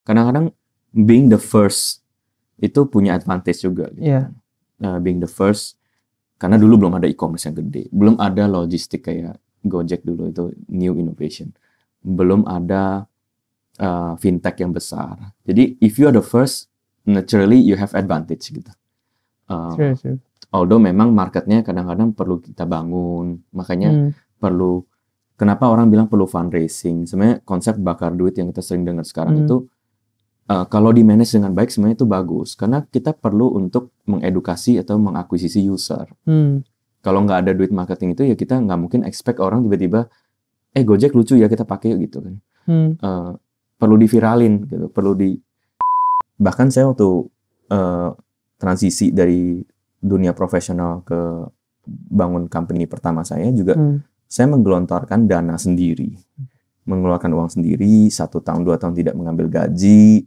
kadang-kadang being the first itu punya advantage juga gitu. Iya. Being the first, karena dulu belum ada e-commerce yang gede, belum ada logistik kayak Gojek dulu, itu new innovation, belum ada fintech yang besar. Jadi if you are the first, naturally you have advantage gitu. True. Although memang marketnya kadang-kadang perlu kita bangun, makanya perlu, kenapa orang bilang perlu fundraising. Sebenarnya konsep bakar duit yang kita sering dengar sekarang itu, kalau di manage dengan baik sebenarnya itu bagus, karena kita perlu untuk mengedukasi atau mengakuisisi user. Kalau nggak ada duit marketing itu ya kita nggak mungkin expect orang tiba-tiba, Gojek lucu ya kita pakai gitu kan. Perlu diviralin gitu, bahkan saya waktu transisi dari dunia profesional ke bangun company pertama saya juga, saya menggelontorkan dana sendiri, mengeluarkan uang sendiri, 1 tahun 2 tahun tidak mengambil gaji.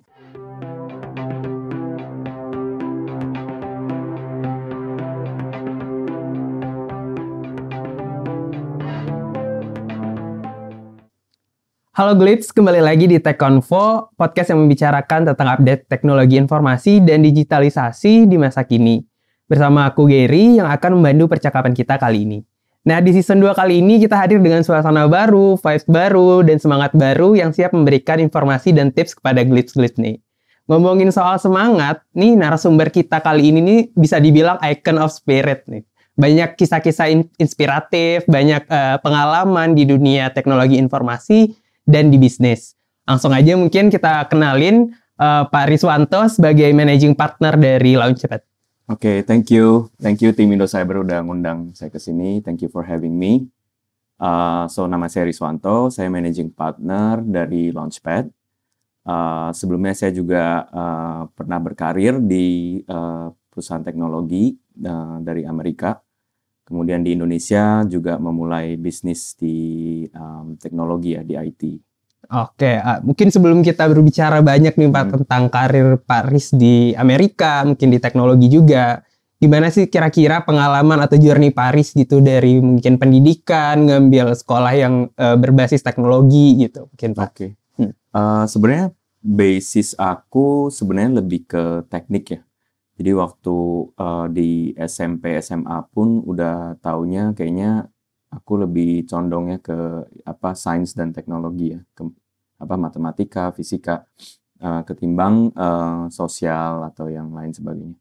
Halo Glitz, kembali lagi di Tech Convo, podcast yang membicarakan tentang update teknologi informasi dan digitalisasi di masa kini. Bersama aku Gary yang akan membantu percakapan kita kali ini. Nah, di season 2 kali ini kita hadir dengan suasana baru, vibes baru, dan semangat baru yang siap memberikan informasi dan tips kepada Glitz-Glitz nih. Ngomongin soal semangat, nih narasumber kita kali ini nih bisa dibilang icon of spirit nih. Banyak kisah-kisah inspiratif, banyak pengalaman di dunia teknologi informasi dan di bisnis. Langsung aja mungkin kita kenalin Pak Riswanto sebagai managing partner dari Launchpad. Oke, thank you tim Indocyber udah ngundang saya ke sini. Thank you for having me. So nama saya Riswanto, saya managing partner dari Launchpad. Sebelumnya saya juga pernah berkarir di perusahaan teknologi dari Amerika. Kemudian di Indonesia juga memulai bisnis di teknologi ya, di IT. Oke, mungkin sebelum kita berbicara banyak nih Pak tentang karir Pak Riz di Amerika, mungkin di teknologi juga, gimana sih kira-kira pengalaman atau journey Pak Riz gitu dari mungkin pendidikan, ngambil sekolah yang berbasis teknologi gitu, mungkin Pak? Oke. Sebenarnya basis aku sebenarnya lebih ke teknik ya. Jadi waktu di SMP, SMA pun udah taunya kayaknya aku lebih condongnya ke sains dan teknologi ya, ke matematika, fisika, ketimbang sosial atau yang lain sebagainya.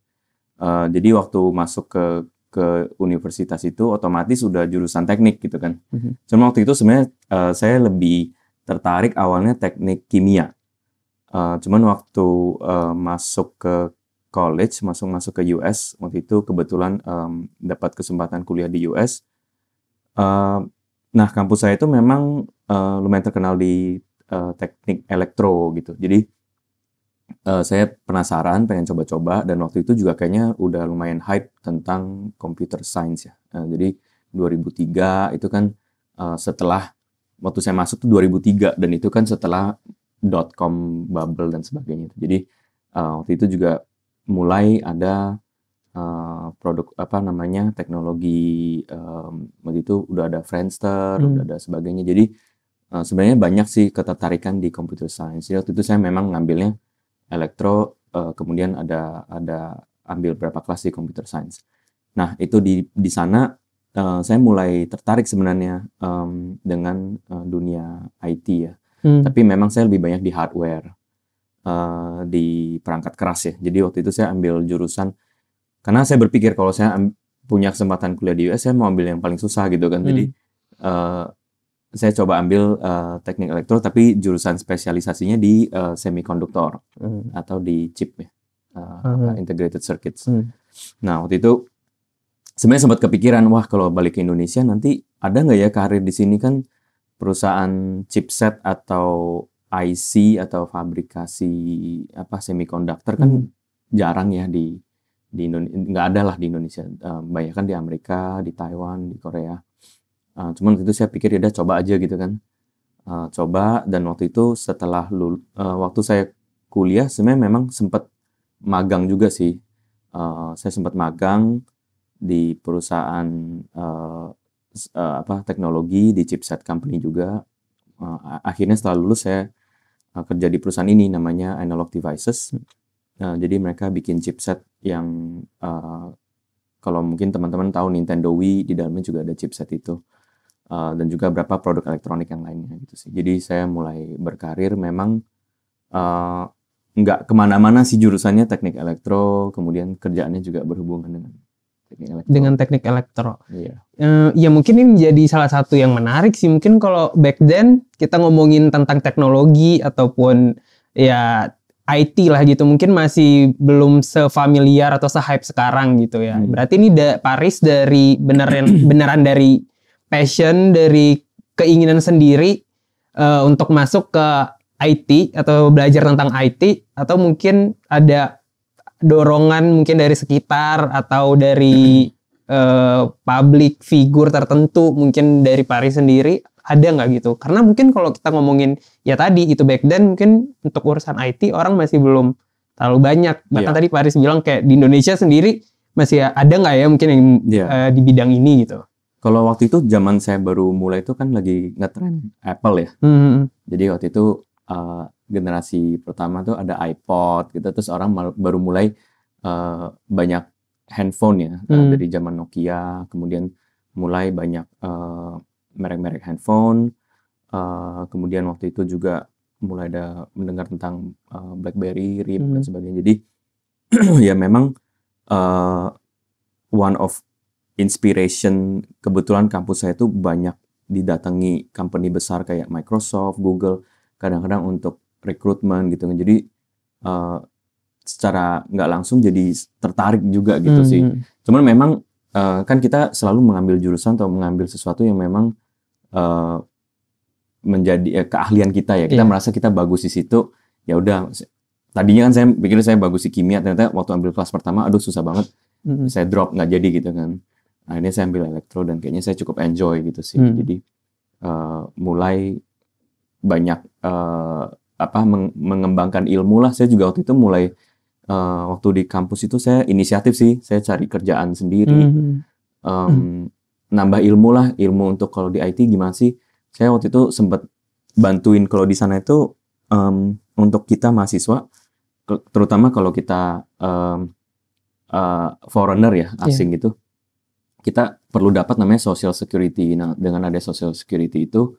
Jadi waktu masuk ke universitas itu otomatis udah jurusan teknik gitu kan. Cuma waktu itu sebenarnya saya lebih tertarik awalnya teknik kimia. Cuman waktu masuk ke college, masuk ke US, waktu itu kebetulan dapat kesempatan kuliah di US. Nah, kampus saya itu memang lumayan terkenal di teknik elektro gitu. Jadi saya penasaran, pengen coba-coba, dan waktu itu juga kayaknya udah lumayan hype tentang computer science ya. Jadi 2003 itu kan setelah, waktu saya masuk tuh 2003, dan itu kan setelah .com bubble dan sebagainya. Jadi waktu itu juga mulai ada produk teknologi, waktu itu udah ada Friendster, udah ada sebagainya. Jadi sebenarnya banyak sih ketertarikan di computer science. Jadi waktu itu saya memang ngambilnya elektro, kemudian ada ambil beberapa kelas di computer science. Nah, itu di sana saya mulai tertarik sebenarnya dengan dunia IT ya. Tapi memang saya lebih banyak di hardware, di perangkat keras ya. Jadi waktu itu saya ambil jurusan, karena saya berpikir kalau saya punya kesempatan kuliah di US, saya mau ambil yang paling susah gitu kan. Jadi saya coba ambil teknik elektro, tapi jurusan spesialisasinya di semikonduktor atau di chip ya, integrated circuits. Nah, waktu itu sebenarnya sempat kepikiran, wah kalau balik ke Indonesia nanti ada nggak ya karir di sini, kan perusahaan chipset atau IC atau fabrikasi semikonduktor kan jarang ya di Indonesia, nggak ada lah di Indonesia, banyak kan di Amerika, di Taiwan, di Korea. Cuman waktu itu saya pikir ya udah coba aja gitu kan, coba. Dan waktu itu setelah waktu saya kuliah sebenarnya memang sempat magang juga sih. Saya sempat magang di perusahaan teknologi, di chipset company juga. Akhirnya setelah lulus saya kerja di perusahaan ini namanya Analog Devices. Jadi mereka bikin chipset yang kalau mungkin teman-teman tahu Nintendo Wii, di dalamnya juga ada chipset itu. Dan juga beberapa produk elektronik yang lainnya gitu sih. Jadi saya mulai berkarir memang nggak kemana-mana sih jurusannya teknik elektro, kemudian kerjaannya juga berhubungan dengan teknik elektro. Dengan teknik elektro. Iya. Ya mungkin ini menjadi salah satu yang menarik sih. Mungkin kalau back then kita ngomongin tentang teknologi ataupun ya IT lah gitu, mungkin masih belum sefamiliar atau se-hype sekarang gitu ya. Berarti ini Paris dari beneran dari passion, dari keinginan sendiri untuk masuk ke IT atau belajar tentang IT, atau mungkin ada dorongan mungkin dari sekitar atau dari public figure tertentu, mungkin dari Paris sendiri, ada nggak gitu? Karena mungkin kalau kita ngomongin ya tadi itu back then mungkin untuk urusan IT orang masih belum terlalu banyak. Bahkan tadi Paris bilang kayak di Indonesia sendiri masih ada nggak ya mungkin yang di bidang ini gitu? Kalau waktu itu zaman saya baru mulai itu kan lagi ngetren Apple ya. Jadi waktu itu generasi pertama tuh ada iPod gitu, terus orang baru mulai banyak handphone ya, dari zaman Nokia, kemudian mulai banyak merek-merek handphone, kemudian waktu itu juga mulai ada mendengar tentang BlackBerry, RIM dan sebagainya. Jadi ya memang one of inspiration, kebetulan kampus saya itu banyak didatangi company besar kayak Microsoft, Google, kadang-kadang untuk rekrutmen gitu. Jadi secara nggak langsung jadi tertarik juga gitu sih. Cuman memang kan kita selalu mengambil jurusan atau mengambil sesuatu yang memang menjadi keahlian kita ya. Kita merasa kita bagus di situ. Ya udah. Tadinya kan saya pikir saya bagus di kimia, ternyata waktu ambil kelas pertama, aduh susah banget. Saya drop, nggak jadi gitu kan. Akhirnya saya ambil elektro dan kayaknya saya cukup enjoy gitu sih. Jadi mulai banyak mengembangkan ilmu lah. Saya juga waktu itu mulai waktu di kampus itu saya inisiatif sih. Saya cari kerjaan sendiri, nambah ilmu lah, ilmu untuk kalau di IT gimana sih. Saya waktu itu sempat bantuin kalau di sana itu untuk kita mahasiswa, terutama kalau kita foreigner ya, asing gitu. Kita perlu dapat namanya social security. Nah, dengan ada social security itu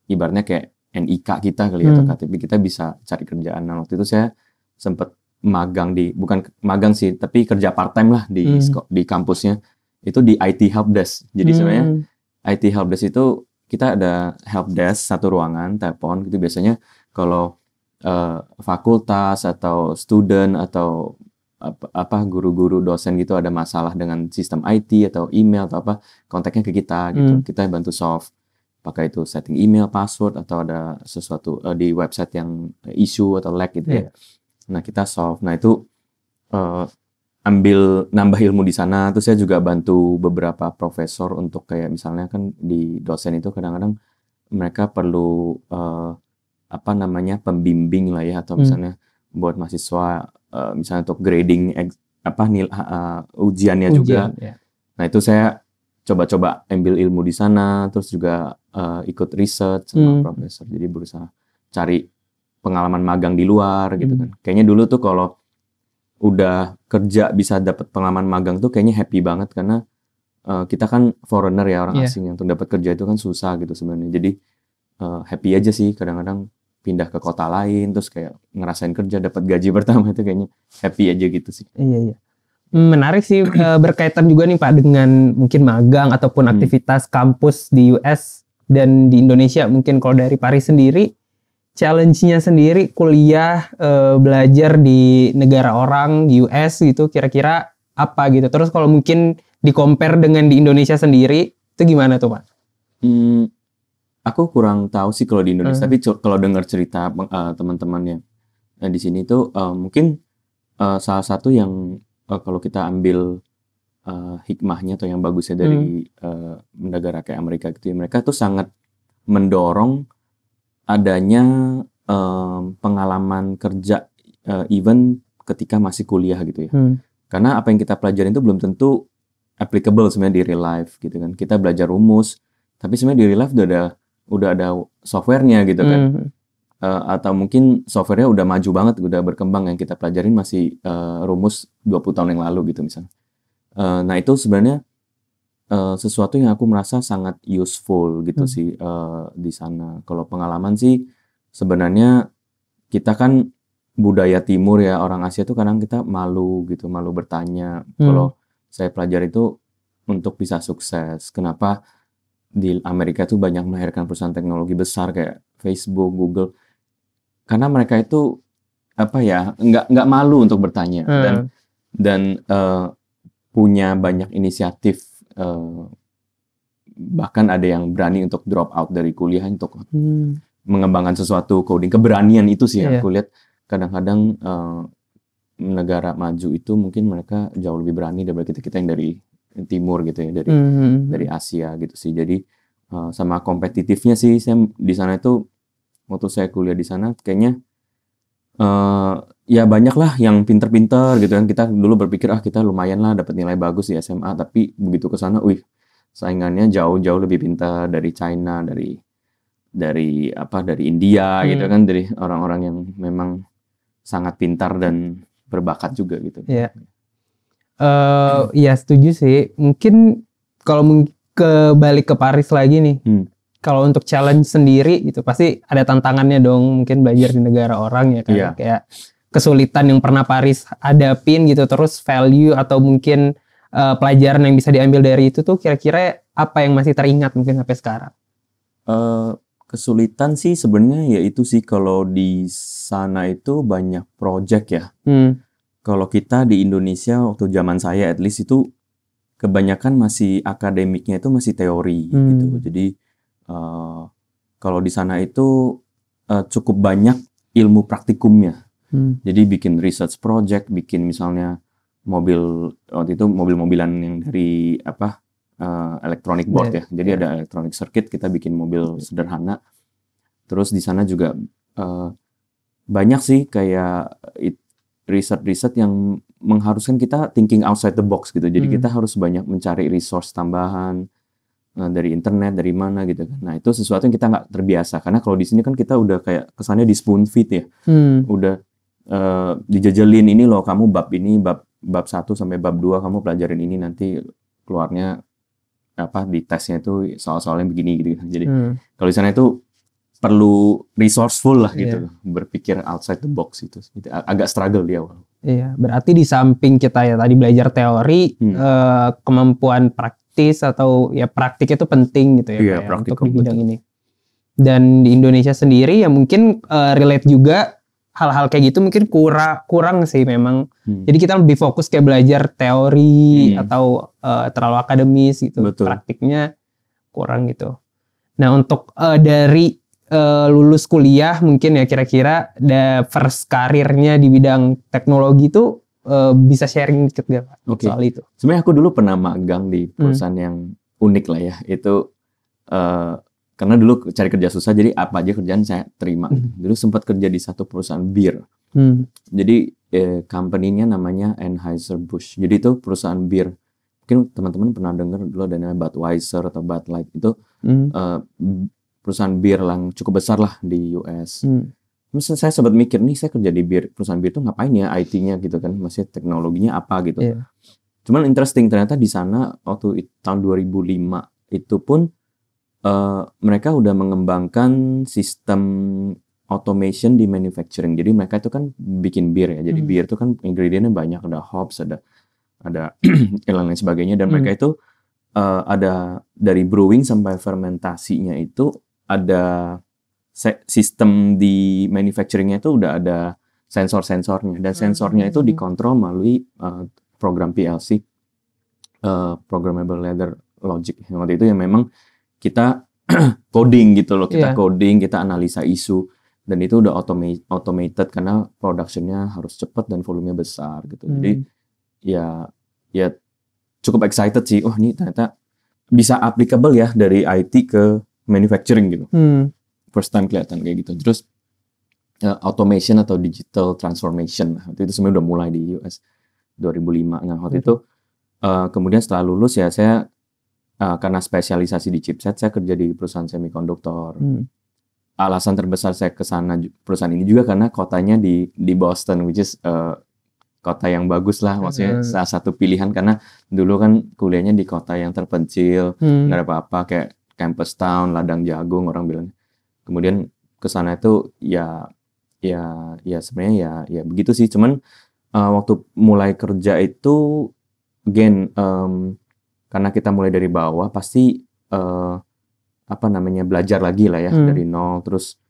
ibaratnya kayak NIK kita kali atau KTP, kita bisa cari kerjaan. Nah, waktu itu saya sempat magang bukan magang sih, tapi kerja part time lah di kampusnya. Itu di IT helpdesk. Jadi sebenarnya IT helpdesk itu kita ada helpdesk satu ruangan, telepon gitu biasanya kalau fakultas atau student atau guru-guru dosen gitu ada masalah dengan sistem IT atau email atau apa, kontaknya ke kita gitu. Kita bantu solve. Pakai itu setting email, password, atau ada sesuatu di website yang issue atau lag gitu ya. Nah, kita solve. Nah, itu ambil nambah ilmu di sana. Terus saya juga bantu beberapa profesor untuk kayak misalnya kan di dosen itu kadang-kadang mereka perlu pembimbing lah ya, atau misalnya buat mahasiswa misalnya untuk grading ujiannya juga. Nah, itu saya coba-coba ambil ilmu di sana, terus juga ikut research sama profesor. Jadi berusaha cari pengalaman magang di luar gitu kan. Kayaknya dulu tuh kalau udah kerja bisa dapat pengalaman magang tuh kayaknya happy banget, karena kita kan foreigner ya, orang asing, yang untuk dapat kerja itu kan susah gitu sebenarnya. Jadi happy aja sih kadang-kadang pindah ke kota lain terus kayak ngerasain kerja dapat gaji pertama itu kayaknya happy aja gitu sih. Iya. Menarik sih, berkaitan juga nih Pak dengan mungkin magang ataupun aktivitas kampus di US dan di Indonesia. Mungkin kalau dari Paris sendiri, challenge-nya sendiri kuliah, belajar di negara orang, di US gitu, kira-kira apa gitu. Terus kalau mungkin di-compare dengan di Indonesia sendiri, itu gimana tuh Pak? Aku kurang tahu sih kalau di Indonesia, tapi kalau dengar cerita teman-teman yang di sini tuh mungkin salah satu yang kalau kita ambil hikmahnya atau yang bagusnya dari negara kayak Amerika gitu ya, mereka tuh sangat mendorong adanya pengalaman kerja even ketika masih kuliah gitu ya. Karena apa yang kita pelajarin itu belum tentu applicable sebenarnya di real life gitu kan. Kita belajar rumus, tapi sebenarnya di real life udah ada softwarenya gitu kan. atau mungkin softwarenya udah maju banget, udah berkembang, yang kita pelajarin masih rumus 20 tahun yang lalu gitu misalnya. Nah itu sebenarnya sesuatu yang aku merasa sangat useful gitu sih di sana. Kalau pengalaman sih sebenarnya kita kan budaya timur ya, orang Asia tuh kadang kita malu gitu, malu bertanya. Kalau saya pelajari itu untuk bisa sukses. Kenapa di Amerika tuh banyak melahirkan perusahaan teknologi besar kayak Facebook, Google. Karena mereka itu apa ya, nggak malu untuk bertanya dan punya banyak inisiatif. Bahkan ada yang berani untuk drop out dari kuliah untuk mengembangkan sesuatu coding. Keberanian itu sih yang aku lihat. Kadang-kadang negara maju itu mungkin mereka jauh lebih berani daripada kita yang dari timur gitu ya, dari Asia gitu sih. Jadi sama kompetitifnya sih, saya di sana itu waktu saya kuliah di sana kayaknya ya banyak lah yang pinter-pinter gitu kan. Kita dulu berpikir kita lumayan lah dapat nilai bagus di SMA, tapi begitu ke sana, saingannya jauh-jauh lebih pintar dari China, dari India gitu kan, dari orang-orang yang memang sangat pintar dan berbakat juga gitu. Iya. Ya setuju sih. Mungkin kalau balik ke Paris lagi nih. Kalau untuk challenge sendiri gitu pasti ada tantangannya dong, mungkin belajar di negara orang ya kan. Kayak kesulitan yang pernah Paris hadapin gitu, terus value atau mungkin pelajaran yang bisa diambil dari itu tuh kira-kira apa yang masih teringat mungkin sampai sekarang? Kesulitan sih sebenarnya ya itu sih, kalau di sana itu banyak project ya. Kalau kita di Indonesia waktu zaman saya at least itu kebanyakan masih akademiknya itu masih teori gitu. Jadi kalau di sana itu cukup banyak ilmu praktikumnya. Jadi bikin research project, bikin misalnya waktu itu mobil-mobilan yang dari electronic board ya. Jadi ada electronic circuit, kita bikin mobil sederhana. Terus di sana juga banyak sih kayak riset-riset yang mengharuskan kita thinking outside the box gitu. Jadi kita harus banyak mencari resource tambahan dari internet, dari mana gitu kan. Nah itu sesuatu yang kita nggak terbiasa, karena kalau di sini kan kita udah kayak kesannya di spoon feed ya. Udah dijajalin, ini loh kamu bab 1 sampai bab 2 kamu pelajarin ini, nanti keluarnya di tesnya itu soal-soalnya begini gitu. Jadi kalau di sana itu perlu resourceful lah gitu, berpikir outside the box itu. Agak struggle di awal. Iya, berarti di samping kita ya tadi belajar teori, kemampuan praktis atau ya praktik itu penting gitu ya, untuk di bidang ini. Dan di Indonesia sendiri ya mungkin relate juga hal-hal kayak gitu mungkin kurang sih memang. Jadi kita lebih fokus kayak belajar teori atau terlalu akademis gitu. Betul. Praktiknya kurang gitu. Nah untuk dari lulus kuliah mungkin ya kira-kira first karirnya di bidang teknologi itu bisa sharing dikit gak Pak soal itu? Sebenarnya aku dulu pernah magang di perusahaan yang unik lah ya. Itu karena dulu cari kerja susah, jadi apa aja kerjaan saya terima. Dulu sempat kerja di satu perusahaan bir. Jadi company-nya namanya Anheuser-Busch. Jadi itu perusahaan bir. Mungkin teman-teman pernah dengar dulu ada namanya Budweiser atau Bud Light. Itu perusahaan bir yang cukup besar lah di US. Terus saya sempat mikir nih, saya kerja di perusahaan bir itu ngapain ya IT-nya gitu kan, masih teknologinya apa gitu. Cuman interesting, ternyata di sana waktu tahun 2005 itu pun mereka udah mengembangkan sistem automation di manufacturing. Jadi mereka itu kan bikin bir ya. Jadi bir itu kan ingredientnya banyak, ada hops, ada lain sebagainya, dan mereka itu ada dari brewing sampai fermentasinya itu ada sistem di manufacturingnya itu udah ada sensor-sensornya, dan sensornya itu dikontrol melalui program PLC, programmable ladder logic. Waktu itu yang memang kita coding gitu loh, kita coding, kita analisa isu, dan itu udah automated karena productionnya harus cepat dan volumenya besar gitu. Jadi ya cukup excited sih. Ini ternyata bisa applicable ya dari IT ke manufacturing gitu. First time kelihatan kayak gitu. Terus automation atau digital transformation, waktu itu sebenarnya udah mulai di US 2005. Nah waktu itu kemudian setelah lulus ya saya karena spesialisasi di chipset, saya kerja di perusahaan semikonduktor. alasan terbesar saya ke sana perusahaan ini juga karena kotanya di Boston, which is kota yang bagus lah, maksudnya salah satu pilihan karena dulu kan kuliahnya di kota yang terpencil, nggak ada apa-apa kayak campus town, ladang jagung orang bilang. Kemudian ke sana itu ya sebenarnya ya begitu sih. Cuman waktu mulai kerja itu again karena kita mulai dari bawah pasti belajar lagi lah ya dari nol, terus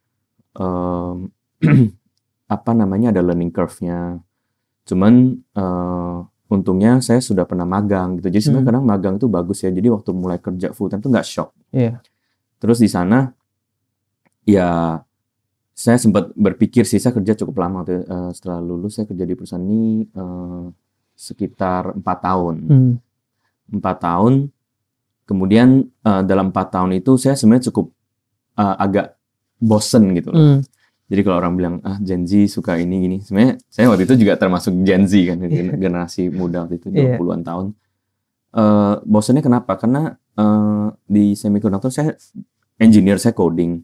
ada learning curve-nya. Cuman untungnya saya sudah pernah magang gitu. Jadi sebenarnya kadang magang itu bagus ya. Jadi waktu mulai kerja full time tuh nggak shock. Iya. Terus di sana ya saya sempat berpikir sih, saya kerja cukup lama waktu setelah lulus saya kerja di perusahaan ini sekitar 4 tahun. 4 tahun. Kemudian dalam 4 tahun itu saya sebenarnya cukup agak bosen gitu loh. Jadi kalau orang bilang Gen Z suka ini gini, sebenarnya saya waktu itu juga termasuk Gen Z kan, generasi muda waktu itu 20-an tahun. Bosannya kenapa? Karena di semiconductor saya engineer, saya coding.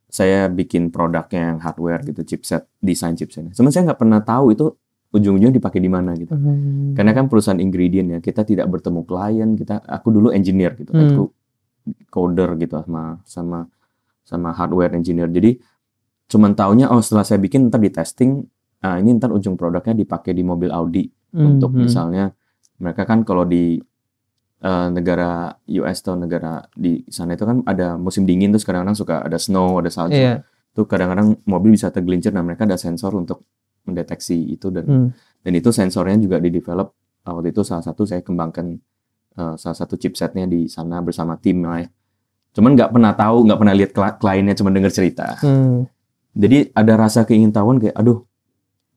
Saya bikin produknya yang hardware gitu, chipset, desain chipsetnya. Sebenarnya saya nggak pernah tahu itu ujung-ujungnya dipakai di mana gitu. Karena kan perusahaan ingredient ya, kita tidak bertemu klien, aku dulu engineer gitu, aku coder gitu sama hardware engineer. Jadi cuman taunya setelah saya bikin ntar di testing, ini ntar ujung produknya dipakai di mobil Audi untuk misalnya mereka kan kalau di negara US atau negara di sana itu kan ada musim dingin terus kadang-kadang suka ada snow, ada salju. Tuh kadang-kadang mobil bisa tergelincir, nah mereka ada sensor untuk mendeteksi itu dan itu sensornya juga di-develop waktu itu salah satu saya kembangkan salah satu chipsetnya di sana bersama tim lah ya. Cuman nggak pernah lihat kliennya, cuma dengar cerita. Jadi ada rasa keingintahuan kayak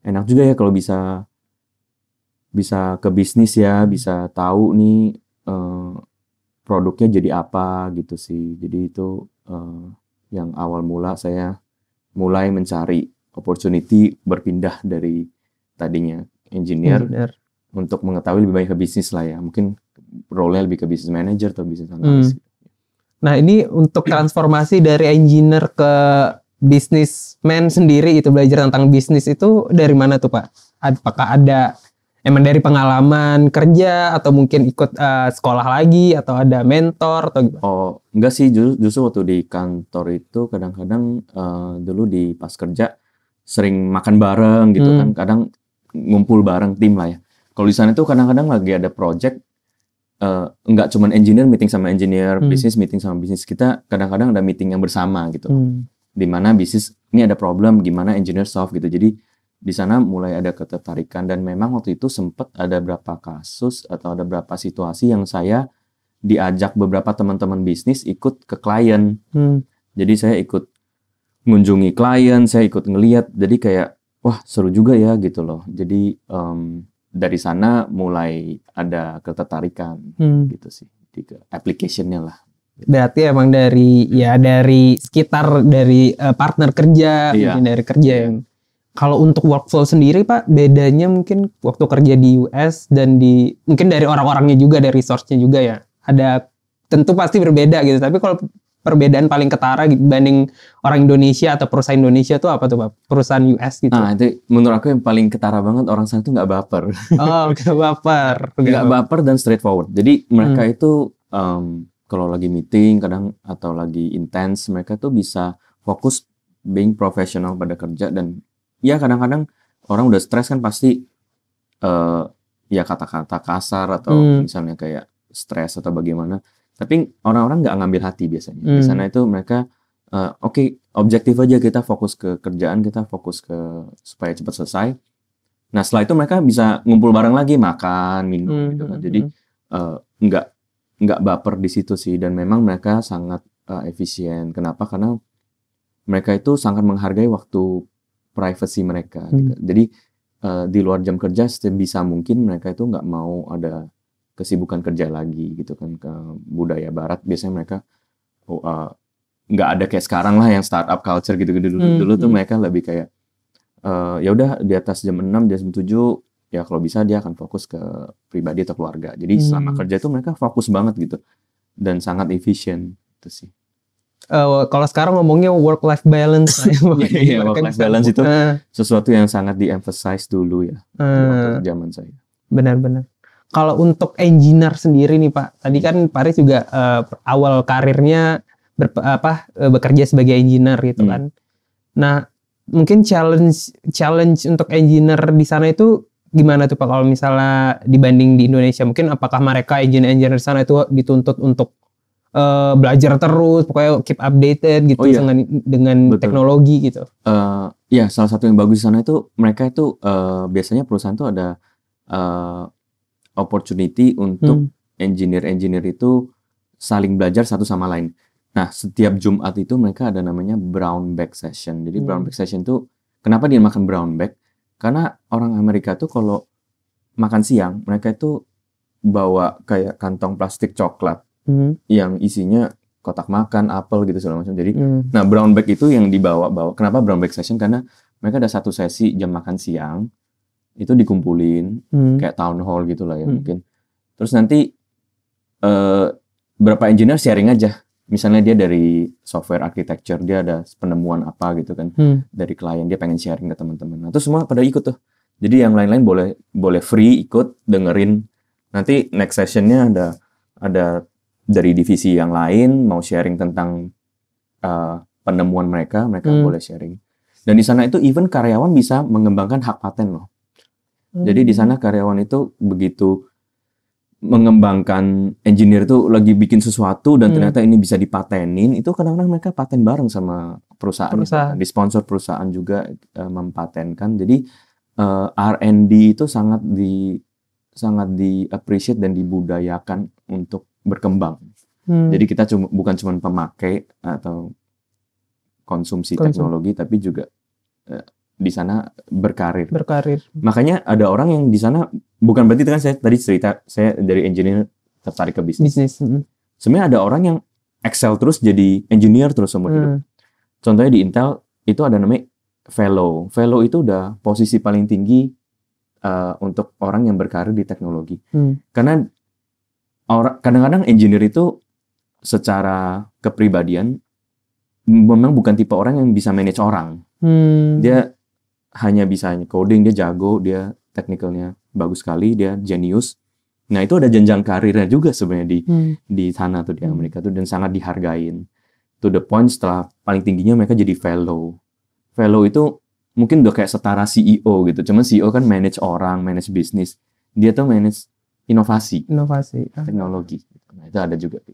enak juga ya kalau bisa ke bisnis ya, bisa tahu nih produknya jadi apa gitu sih. Jadi itu yang awal mula saya mulai mencari opportunity berpindah dari tadinya engineer untuk mengetahui lebih banyak ke bisnis lah ya. Mungkin role-nya lebih ke business manager atau business analyst. Nah ini untuk transformasi dari engineer ke businessman sendiri itu, belajar tentang bisnis itu dari mana tuh Pak? Apakah ada emang dari pengalaman kerja atau mungkin ikut sekolah lagi atau ada mentor atau gimana? Enggak sih, justru waktu di kantor itu kadang-kadang dulu di pas kerja sering makan bareng gitu kan, kadang ngumpul bareng tim lah ya. Kalau di sana tuh kadang-kadang lagi ada project, enggak cuman engineer meeting sama engineer, bisnis meeting sama bisnis, kita kadang-kadang ada meeting yang bersama gitu. Di mana bisnis ini ada problem, gimana engineer solve gitu. Jadi di sana mulai ada ketertarikan dan memang waktu itu sempat ada beberapa kasus atau ada beberapa situasi yang saya diajak beberapa teman-teman bisnis ikut ke klien. Jadi saya ikut mengunjungi klien, saya ikut ngeliat, jadi kayak wah seru juga ya gitu loh. Jadi dari sana mulai ada ketertarikan gitu sih di application-nya lah. Berarti emang dari sekitar dari partner kerja, mungkin dari kerja yang. Kalau untuk workflow sendiri Pak, bedanya mungkin waktu kerja di US dan mungkin dari orang-orangnya juga, dari resource-nya juga ya. Ada tentu pasti berbeda gitu. Tapi kalau perbedaan paling ketara dibanding orang Indonesia atau perusahaan Indonesia tuh apa tuh Pak? Perusahaan US gitu. Nah itu menurut aku yang paling ketara banget, orang sana tuh nggak baper. Nggak baper. Nggak baper dan straightforward. Jadi mereka itu kalau lagi meeting kadang atau lagi intense, mereka tuh bisa fokus being professional pada kerja. Dan ya kadang-kadang orang udah stres kan pasti ya kata-kata kasar atau misalnya kayak stres atau bagaimana. Tapi orang-orang nggak ngambil hati biasanya. Di sana itu mereka objektif aja, kita fokus ke kerjaan, kita fokus ke supaya cepat selesai. Nah setelah itu mereka bisa ngumpul bareng lagi, makan, minum gitu kan. Jadi nggak baper di situ sih, dan memang mereka sangat efisien. Kenapa? Karena mereka itu sangat menghargai waktu privacy mereka. Gitu. Jadi di luar jam kerja sebisa mungkin mereka itu nggak mau ada kesibukan kerja lagi gitu kan. Ke budaya Barat biasanya mereka nggak ada kayak sekarang lah yang startup culture gitu. Dulu tuh mereka lebih kayak ya udah di atas jam 6, jam 7 ya kalau bisa dia akan fokus ke pribadi atau keluarga. Jadi selama kerja itu mereka fokus banget gitu dan sangat efisien itu sih. Kalau sekarang ngomongnya work-life balance. Iya, work-life balance itu sesuatu yang sangat di-emphasize dulu ya waktu zaman saya. Benar-benar. Kalau untuk engineer sendiri nih Pak, tadi kan Pak Aris juga awal karirnya bekerja sebagai engineer gitu kan. Nah, mungkin challenge untuk engineer di sana itu gimana tuh Pak kalau misalnya dibanding di Indonesia? Mungkin apakah mereka engineer di sana itu dituntut untuk belajar terus, pokoknya keep updated gitu dengan teknologi gitu? Ya, salah satu yang bagus di sana itu mereka itu biasanya perusahaan tuh ada opportunity untuk engineer itu saling belajar satu sama lain. Nah, setiap Jumat itu mereka ada namanya brown bag session. Jadi brown bag session itu kenapa dia makan brown bag? Karena orang Amerika tuh kalau makan siang mereka itu bawa kayak kantong plastik coklat yang isinya kotak makan, apel gitu segala macam. Jadi, nah brown bag itu yang dibawa. Kenapa brown bag session? Karena mereka ada satu sesi jam makan siang itu dikumpulin kayak town hall gitulah ya mungkin. Terus nanti berapa engineer sharing aja. Misalnya dia dari software architecture, dia ada penemuan apa gitu kan dari klien, dia pengen sharing ke teman-teman. Nah, itu semua pada ikut tuh. Jadi yang lain-lain boleh free ikut dengerin. Nanti next sessionnya ada dari divisi yang lain mau sharing tentang penemuan mereka boleh sharing. Dan di sana itu even karyawan bisa mengembangkan hak paten loh. Jadi di sana karyawan itu begitu mengembangkan engineer itu lagi bikin sesuatu dan ternyata ini bisa dipatenin, itu kadang-kadang mereka paten bareng sama perusahaan. Di sponsor perusahaan juga mempatenkan. Jadi R&D itu sangat di appreciate dan dibudayakan untuk berkembang. Jadi kita bukan cuma pemakai atau konsumsi teknologi, tapi juga di sana berkarir. Makanya ada orang yang di sana, bukan berarti kan saya tadi cerita saya dari engineer tertarik ke bisnis. Sebenarnya ada orang yang excel terus jadi engineer terus seumur hidup. Contohnya di Intel itu ada namanya fellow. Fellow itu udah posisi paling tinggi untuk orang yang berkarir di teknologi. Karena kadang-kadang engineer itu secara kepribadian memang bukan tipe orang yang bisa manage orang. Dia hanya bisa coding, dia jago, dia technicalnya bagus sekali, dia jenius. Nah, itu ada jenjang karirnya juga sebenarnya di sana tuh di Amerika tuh, dan sangat dihargain. To the point setelah paling tingginya mereka jadi fellow. Fellow itu mungkin udah kayak setara CEO gitu. Cuman CEO kan manage orang, manage bisnis. Dia tuh manage inovasi teknologi. Nah, itu ada juga.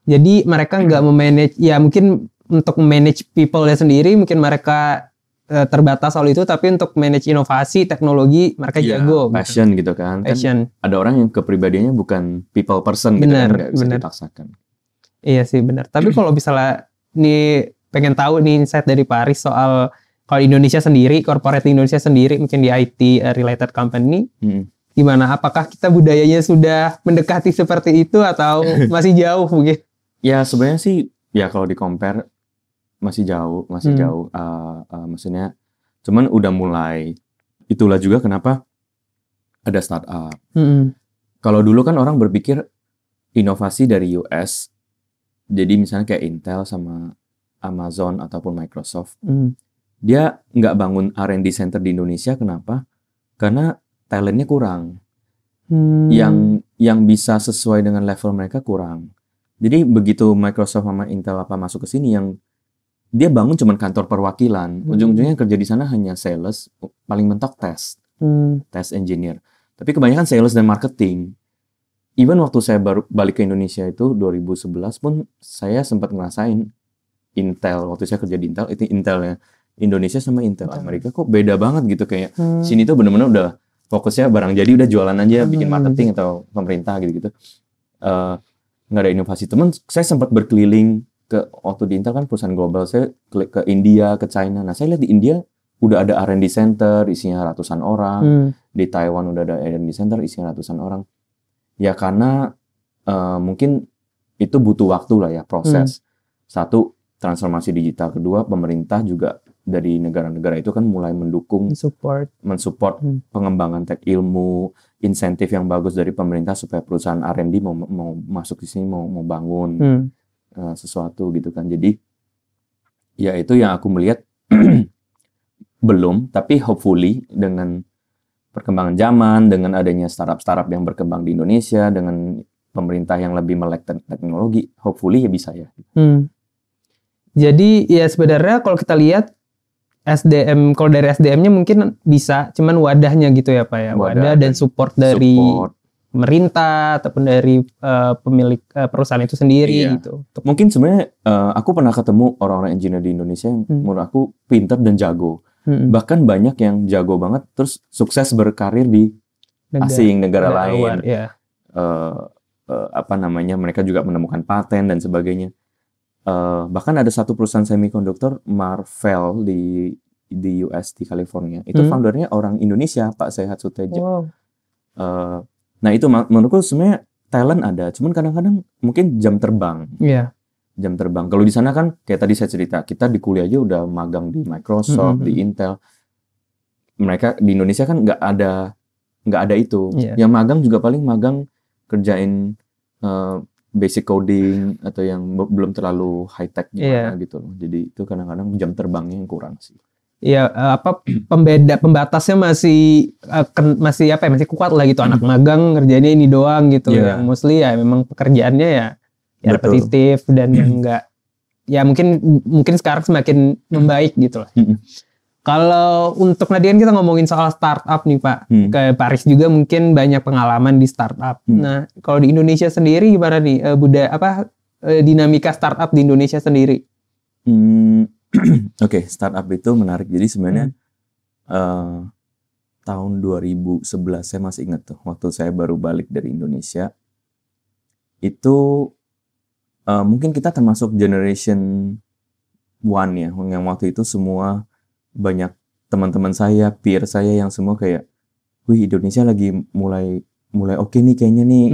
Jadi mereka nggak memanage, ya mungkin untuk manage people-nya sendiri mungkin mereka terbatas soal itu, tapi untuk manage inovasi teknologi mereka jago. Passion gitu kan. Passion. Kan ada orang yang kepribadiannya bukan people person gitu kan, nggak bisa dipaksakan. Iya sih benar. Tapi kalau misalnya nih pengen tahu nih insight dari Pak Aris soal kalau Indonesia sendiri, corporate Indonesia sendiri mungkin di IT related company, gimana? Apakah kita budayanya sudah mendekati seperti itu atau masih jauh mungkin? Ya sebenarnya sih ya kalau di compare masih jauh. Maksudnya cuman udah mulai. Itulah juga kenapa ada startup. Kalau dulu kan orang berpikir inovasi dari US, jadi misalnya kayak Intel sama Amazon ataupun Microsoft, dia nggak bangun R&D center di Indonesia. Kenapa? Karena talentnya kurang. Yang bisa sesuai dengan level mereka kurang. Jadi begitu Microsoft sama Intel masuk ke sini, yang dia bangun cuma kantor perwakilan. Ujung-ujungnya kerja di sana hanya sales, paling mentok test engineer. Tapi kebanyakan sales dan marketing. Even waktu saya baru balik ke Indonesia itu 2011 pun saya sempat ngerasain Intel. Waktu saya kerja di Intel, itu Intelnya Indonesia sama Intel Amerika kok beda banget gitu. Kayak sini tuh benar-benar udah fokusnya barang jadi, udah jualan aja, bikin marketing atau pemerintah gitu-gitu. Nggak ada inovasi. Teman saya sempat berkeliling waktu di Intel kan perusahaan global, saya ke India, ke China. Nah, saya lihat di India udah ada R&D center isinya ratusan orang. Di Taiwan udah ada R&D center isinya ratusan orang. Ya karena mungkin itu butuh waktu lah ya, proses. Satu, transformasi digital. Kedua, pemerintah juga dari negara-negara itu kan mulai mendukung, mensupport pengembangan ilmu, insentif yang bagus dari pemerintah supaya perusahaan R&D mau masuk di sini, mau bangun. sesuatu gitu kan. Jadi ya itu yang aku melihat belum, tapi hopefully dengan perkembangan zaman, dengan adanya startup-startup yang berkembang di Indonesia, dengan pemerintah yang lebih melek teknologi, hopefully ya bisa ya. Jadi ya sebenarnya kalau kita lihat SDM, kalau dari SDM-nya mungkin bisa, cuman wadahnya gitu ya Pak ya, wadah dan support dari pemerintah ataupun dari pemilik perusahaan itu sendiri gitu. Mungkin sebenarnya aku pernah ketemu orang-orang engineer di Indonesia yang menurut aku pintar dan jago. Bahkan banyak yang jago banget terus sukses berkarir di negara lain. Mereka juga menemukan paten dan sebagainya. Bahkan ada satu perusahaan semiconductor Marvell di US di California. Itu foundernya orang Indonesia, Pak Sehat Suteja. Wow. Nah itu menurutku sebenarnya talent ada, cuman kadang-kadang mungkin jam terbang. Jam terbang. Kalau di sana kan kayak tadi saya cerita, kita di kuliah aja udah magang di Microsoft, di Intel. Mereka di Indonesia kan nggak ada itu. Yang magang juga paling magang kerjain basic coding atau yang belum terlalu high tech gimana gitu. Jadi itu kadang-kadang jam terbangnya yang kurang sih. Iya, pembatasnya masih kuat lah gitu. Anak magang ngerjainnya ini doang gitu. Yang mostly ya memang pekerjaannya ya repetitif dan yang enggak, ya mungkin sekarang semakin membaik gitu lah. Kalau untuk Nadian kita ngomongin soal startup nih Pak, ke Paris juga mungkin banyak pengalaman di startup. Nah kalau di Indonesia sendiri gimana nih dinamika startup di Indonesia sendiri? Oke, startup itu menarik. Jadi sebenarnya tahun 2011 saya masih ingat tuh, waktu saya baru balik dari Indonesia itu mungkin kita termasuk generation one ya, yang waktu itu semua banyak teman-teman saya, peer saya yang semua kayak, wih Indonesia lagi mulai oke nih kayaknya nih,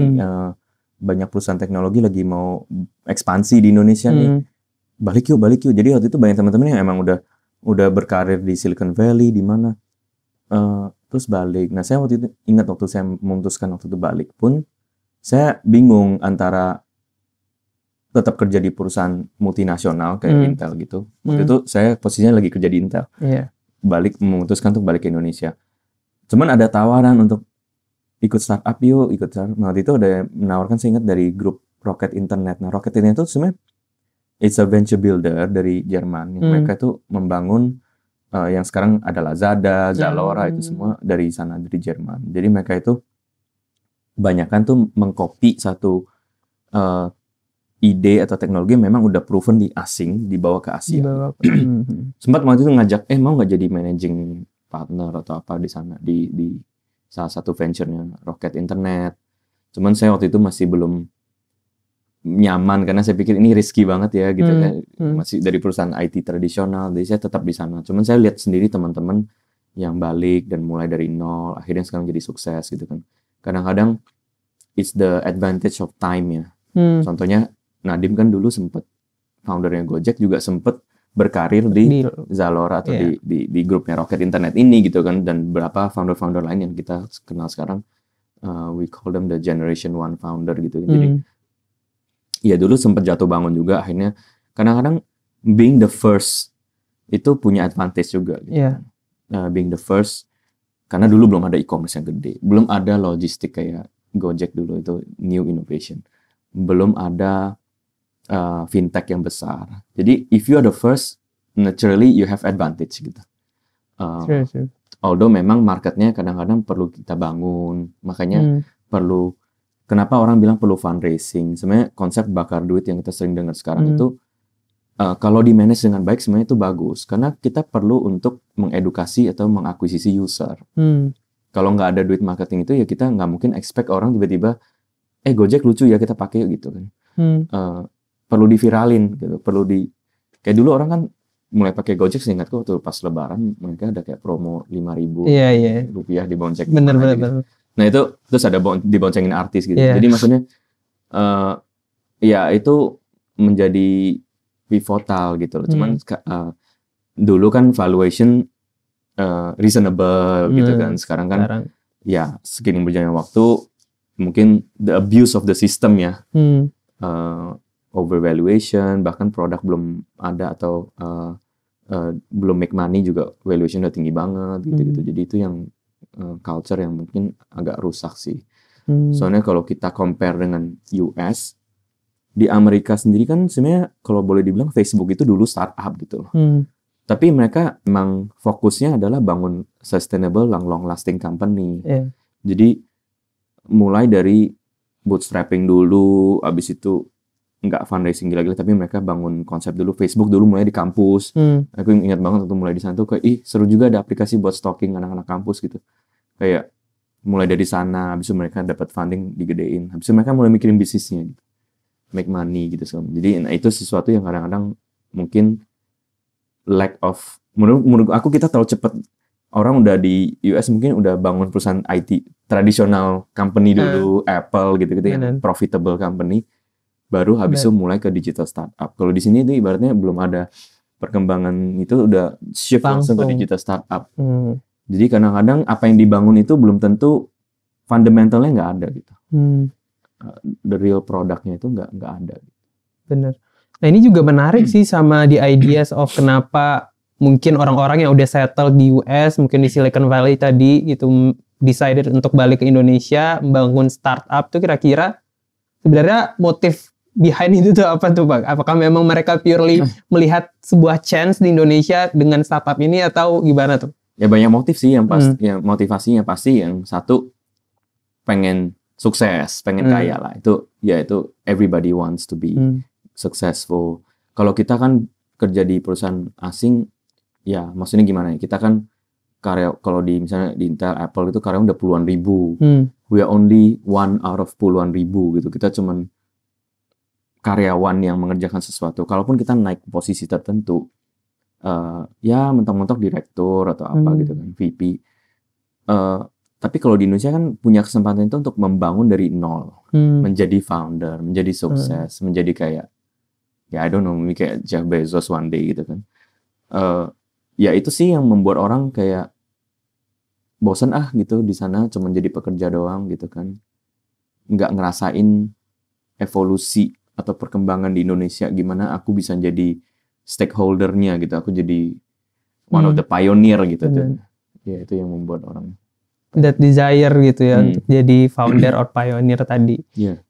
banyak perusahaan teknologi lagi mau ekspansi di Indonesia nih, balik yuk. Jadi waktu itu banyak teman-teman yang emang udah berkarir di Silicon Valley di mana, terus balik. Nah saya waktu itu ingat waktu saya memutuskan waktu itu balik pun, saya bingung antara tetap kerja di perusahaan multinasional kayak Intel gitu. Waktu itu saya posisinya lagi kerja di Intel. Memutuskan untuk balik ke Indonesia. Cuman ada tawaran untuk ikut startup yuk, Nah, waktu itu ada menawarkan, saya ingat, dari grup Rocket Internet. Nah, Rocket Internet itu sebenarnya it's a venture builder dari Jerman. Mereka itu membangun yang sekarang ada Lazada, Zalora, itu semua dari sana, dari Jerman. Jadi mereka itu kebanyakan tuh mengcopy satu ide atau teknologi memang udah proven di asing, dibawa ke Asia. Sempat waktu itu ngajak, mau nggak jadi managing partner atau apa di sana, di salah satu venture-nya Rocket Internet. Cuman saya waktu itu masih belum nyaman karena saya pikir ini risky banget ya gitu kan, masih dari perusahaan IT tradisional, jadi saya tetap di sana. Cuman saya lihat sendiri teman-teman yang balik dan mulai dari nol, akhirnya sekarang jadi sukses gitu kan. Kadang-kadang it's the advantage of time ya. Contohnya Nadim kan dulu sempat foundernya Gojek juga sempat berkarir di Zalora atau di grupnya Rocket Internet ini gitu kan, dan beberapa founder-founder lain yang kita kenal sekarang, we call them the generation one founder gitu. Jadi ya dulu sempat jatuh bangun juga, akhirnya kadang-kadang being the first itu punya advantage juga gitu. Being the first, karena dulu belum ada e-commerce yang gede, belum ada logistik kayak Gojek dulu, itu new innovation, belum ada fintech yang besar. Jadi if you are the first, naturally you have advantage gitu. Although memang marketnya kadang-kadang perlu kita bangun, makanya perlu, kenapa orang bilang perlu fundraising. Sebenarnya konsep bakar duit yang kita sering dengar sekarang itu kalau di manage dengan baik sebenarnya itu bagus, karena kita perlu untuk mengedukasi atau mengakuisisi user. Kalau nggak ada duit marketing itu ya kita nggak mungkin expect orang tiba-tiba Gojek lucu ya kita pakai gitu kan. Perlu diviralin gitu, kayak dulu orang kan mulai pakai Gojek, seingatku waktu pas Lebaran mereka ada kayak promo 5.000 rupiah dibonceng. Bener. Nah itu terus ada diboncengin artis gitu. Jadi maksudnya ya itu menjadi pivotal gitu loh. Cuman dulu kan valuation reasonable gitu kan. Sekarang kan ya seiring berjalannya waktu mungkin the abuse of the system ya. overvaluation, bahkan produk belum ada atau belum make money juga valuation udah tinggi banget gitu-gitu. Jadi itu yang culture yang mungkin agak rusak sih. Soalnya kalau kita compare dengan US, di Amerika sendiri kan sebenarnya kalau boleh dibilang Facebook itu dulu startup gitu loh. Tapi mereka emang fokusnya adalah bangun sustainable, long lasting company. Jadi mulai dari bootstrapping dulu, abis itu nggak fundraising gila-gila, tapi mereka bangun konsep dulu. Facebook dulu mulai di kampus. Aku ingat banget waktu mulai di sana tuh kayak, seru juga ada aplikasi buat stalking anak-anak kampus gitu. Kayak mulai dari sana, habis itu mereka dapat funding digedein. Habis itu mereka mulai mikirin bisnisnya gitu. Make money gitu. Jadi itu sesuatu yang kadang-kadang mungkin lack of, menurut aku kita terlalu cepat. Orang udah di US mungkin udah bangun perusahaan IT tradisional company dulu, Apple gitu-gitu yang profitable company. Baru habis itu mulai ke digital startup. Kalau di sini itu ibaratnya belum ada perkembangan itu udah shift langsung ke digital startup. Jadi kadang-kadang apa yang dibangun itu belum tentu fundamentalnya nggak ada gitu. The real produknya itu nggak ada. Bener. Nah ini juga menarik sih sama the ideas of kenapa mungkin orang-orang yang udah settle di US, mungkin di Silicon Valley tadi gitu, decided untuk balik ke Indonesia, membangun startup tuh kira-kira sebenarnya motif behind itu tuh apa tuh Pak? Apakah memang mereka purely melihat sebuah chance di Indonesia dengan startup ini atau gimana tuh? Ya banyak motif sih yang pasti, yang motivasinya pasti yang satu pengen sukses, pengen kaya lah. Itu everybody wants to be successful. Kalau kita kan kerja di perusahaan asing, ya maksudnya gimana ya? Kita kan kalau misalnya di Intel, Apple itu karyawan udah puluhan ribu. We are only one out of puluhan ribu gitu. Kita cuman karyawan yang mengerjakan sesuatu. Kalaupun kita naik posisi tertentu, ya mentok-mentok direktur atau apa gitu kan, VP. Tapi kalau di Indonesia kan punya kesempatan itu untuk membangun dari nol, menjadi founder, menjadi sukses, menjadi kayak, ya I don't know, kayak Jeff Bezos one day gitu kan. Ya itu sih yang membuat orang kayak bosan gitu di sana, cuma jadi pekerja doang gitu kan, nggak ngerasain evolusi atau perkembangan di Indonesia, gimana aku bisa jadi stakeholder-nya gitu, aku jadi one of the pioneer gitu. Ya itu yang membuat orang that desire gitu ya untuk jadi founder or pioneer tadi.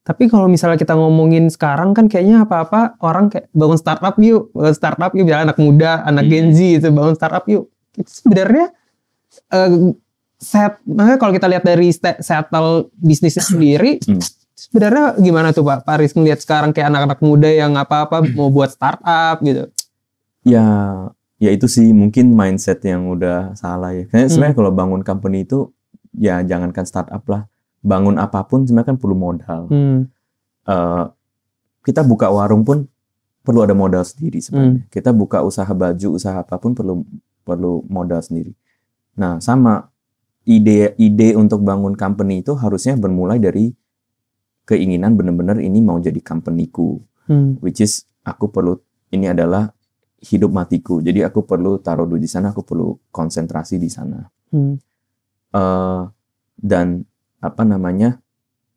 Tapi kalau misalnya kita ngomongin sekarang kan kayaknya apa-apa orang kayak bangun startup yuk biar anak muda, anak Gen Z itu bangun startup yuk. Itu sebenarnya makanya kalau kita lihat dari settle bisnisnya sendiri, sebenarnya gimana tuh Pak Aris ngelihat sekarang kayak anak-anak muda yang apa-apa mau buat startup gitu? Ya itu sih mungkin mindset yang udah salah ya. Karena sebenarnya kalau bangun company itu ya jangankan startup lah, bangun apapun sebenarnya kan perlu modal. Kita buka warung pun perlu ada modal sendiri sebenarnya. Kita buka usaha baju, usaha apapun perlu modal sendiri. Nah sama ide untuk bangun company itu harusnya bermulai dari keinginan benar-benar ini mau jadi company-ku, which is aku perlu, ini adalah hidup matiku, jadi aku perlu taruh duit di sana, aku perlu konsentrasi di sana. Dan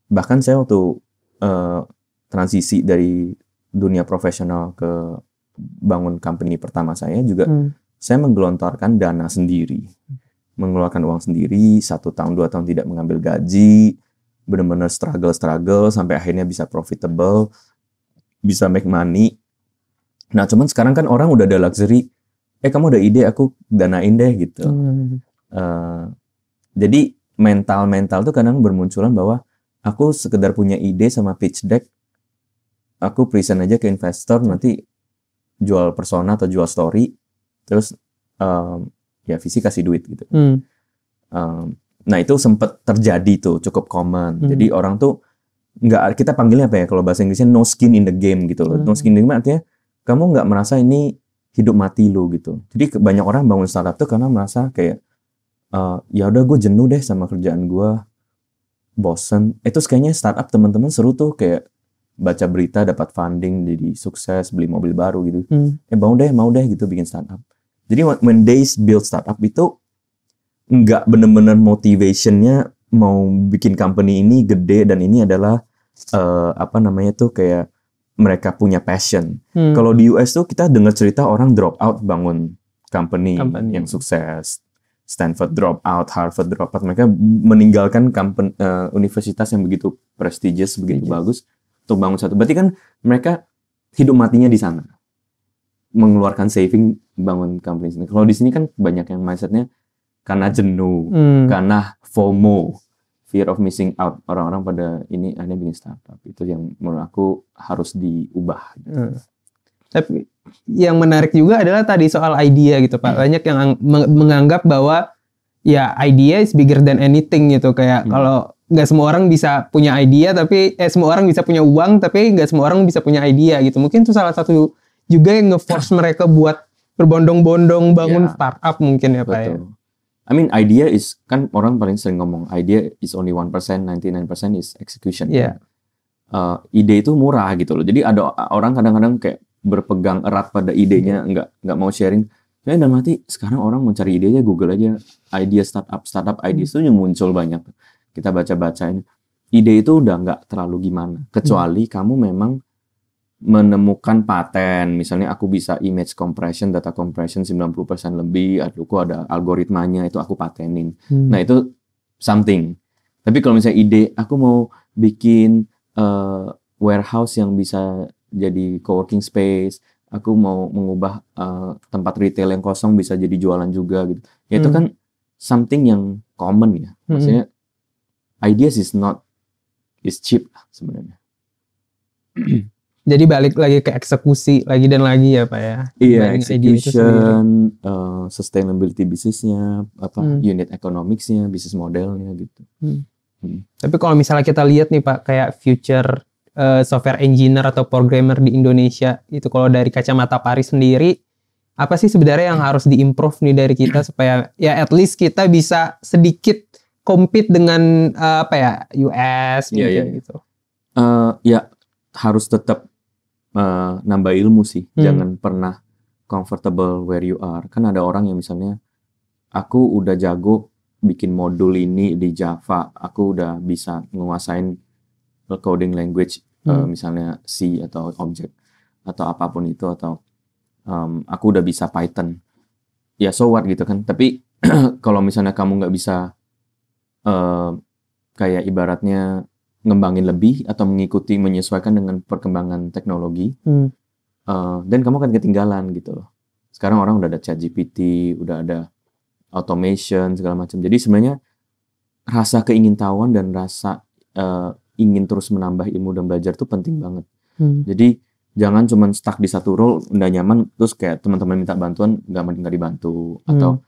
bahkan saya waktu transisi dari dunia profesional ke bangun company pertama saya juga, saya menggelontorkan dana sendiri, mengeluarkan uang sendiri, 1 tahun 2 tahun tidak mengambil gaji, benar-benar struggle sampai akhirnya bisa profitable, bisa make money. Nah cuman sekarang kan orang udah ada luxury, kamu ada ide aku danain deh gitu. Jadi mental tuh kadang bermunculan bahwa aku sekedar punya ide sama pitch deck, aku present aja ke investor, nanti jual persona atau jual story, terus ya visi kasih duit gitu. Nah itu sempat terjadi tuh, cukup common. Jadi orang tuh nggak, kita panggilnya apa ya kalau bahasa Inggrisnya, no skin in the game gitu loh. No skin in the game artinya kamu nggak merasa ini hidup mati lo gitu. Jadi banyak orang bangun startup tuh karena merasa kayak ya udah gue jenuh deh sama kerjaan gue, bosen. Terus kayaknya startup teman-teman seru tuh, kayak baca berita dapat funding jadi sukses, beli mobil baru gitu. Mau deh gitu bikin startup. Jadi when they build startup itu nggak bener-bener motivationnya mau bikin company ini gede dan ini adalah kayak mereka punya passion. Kalau di US tuh kita dengar cerita orang drop out bangun company yang sukses. Stanford drop out, Harvard drop out. Mereka meninggalkan universitas yang begitu prestigious, begitu bagus untuk bangun satu. Berarti kan mereka hidup matinya di sana. Mengeluarkan saving bangun company. Kalau di sini kan banyak yang mindsetnya karena jenuh, karena FOMO, fear of missing out. Orang-orang pada ini ada bikin startup. Itu yang menurut aku harus diubah. Tapi yang menarik juga adalah tadi soal idea gitu Pak. Banyak yang menganggap bahwa ya idea is bigger than anything gitu. Kayak kalau nggak semua orang bisa punya idea, tapi semua orang bisa punya uang, tapi nggak semua orang bisa punya idea gitu. Mungkin itu salah satu juga yang nge-force mereka buat berbondong-bondong bangun startup mungkin ya Pak ya. I mean idea is, kan orang paling sering ngomong idea is only 1%, 99% is execution. Ide itu murah gitu loh. Jadi ada orang kadang-kadang kayak berpegang erat pada idenya, nggak mau sharing. Saya dalam hati sekarang orang mau cari ide aja, Google aja idea startup ideas itu yang muncul banyak. Kita baca-bacain. Ide itu udah nggak terlalu gimana, kecuali kamu memang menemukan paten. Misalnya aku bisa image compression, data compression 90% lebih, aku ada algoritmanya, itu aku patenin. Nah itu something. Tapi kalau misalnya ide, aku mau bikin warehouse yang bisa jadi co-working space, aku mau mengubah tempat retail yang kosong bisa jadi jualan juga gitu. Ya itu kan something yang common ya. Maksudnya ideas is cheap sebenarnya. Jadi balik lagi ke eksekusi lagi dan lagi ya Pak ya. Iya, execution, sustainability bisnisnya, unit economics-nya, bisnis modelnya gitu. Tapi kalau misalnya kita lihat nih Pak, kayak future software engineer atau programmer di Indonesia, itu kalau dari kacamata Paris sendiri, apa sih sebenarnya yang harus diimprove nih dari kita supaya ya at least kita bisa sedikit compete dengan US gitu. Ya harus tetap nambah ilmu sih. Jangan pernah comfortable where you are. Kan ada orang yang misalnya aku udah jago bikin modul ini di Java, aku udah bisa menguasain coding language misalnya C atau object atau apapun itu, atau aku udah bisa Python, ya so what gitu kan. Tapi kalau misalnya kamu nggak bisa kayak ibaratnya ngembangin lebih atau mengikuti menyesuaikan dengan perkembangan teknologi, dan kamu akan ketinggalan gitu loh. Sekarang orang udah ada ChatGPT, udah ada automation segala macam. Jadi sebenarnya rasa keingintahuan dan rasa ingin terus menambah ilmu dan belajar tuh penting banget. Jadi jangan cuma stuck di satu role, udah nyaman, terus kayak teman-teman minta bantuan nggak dibantu, atau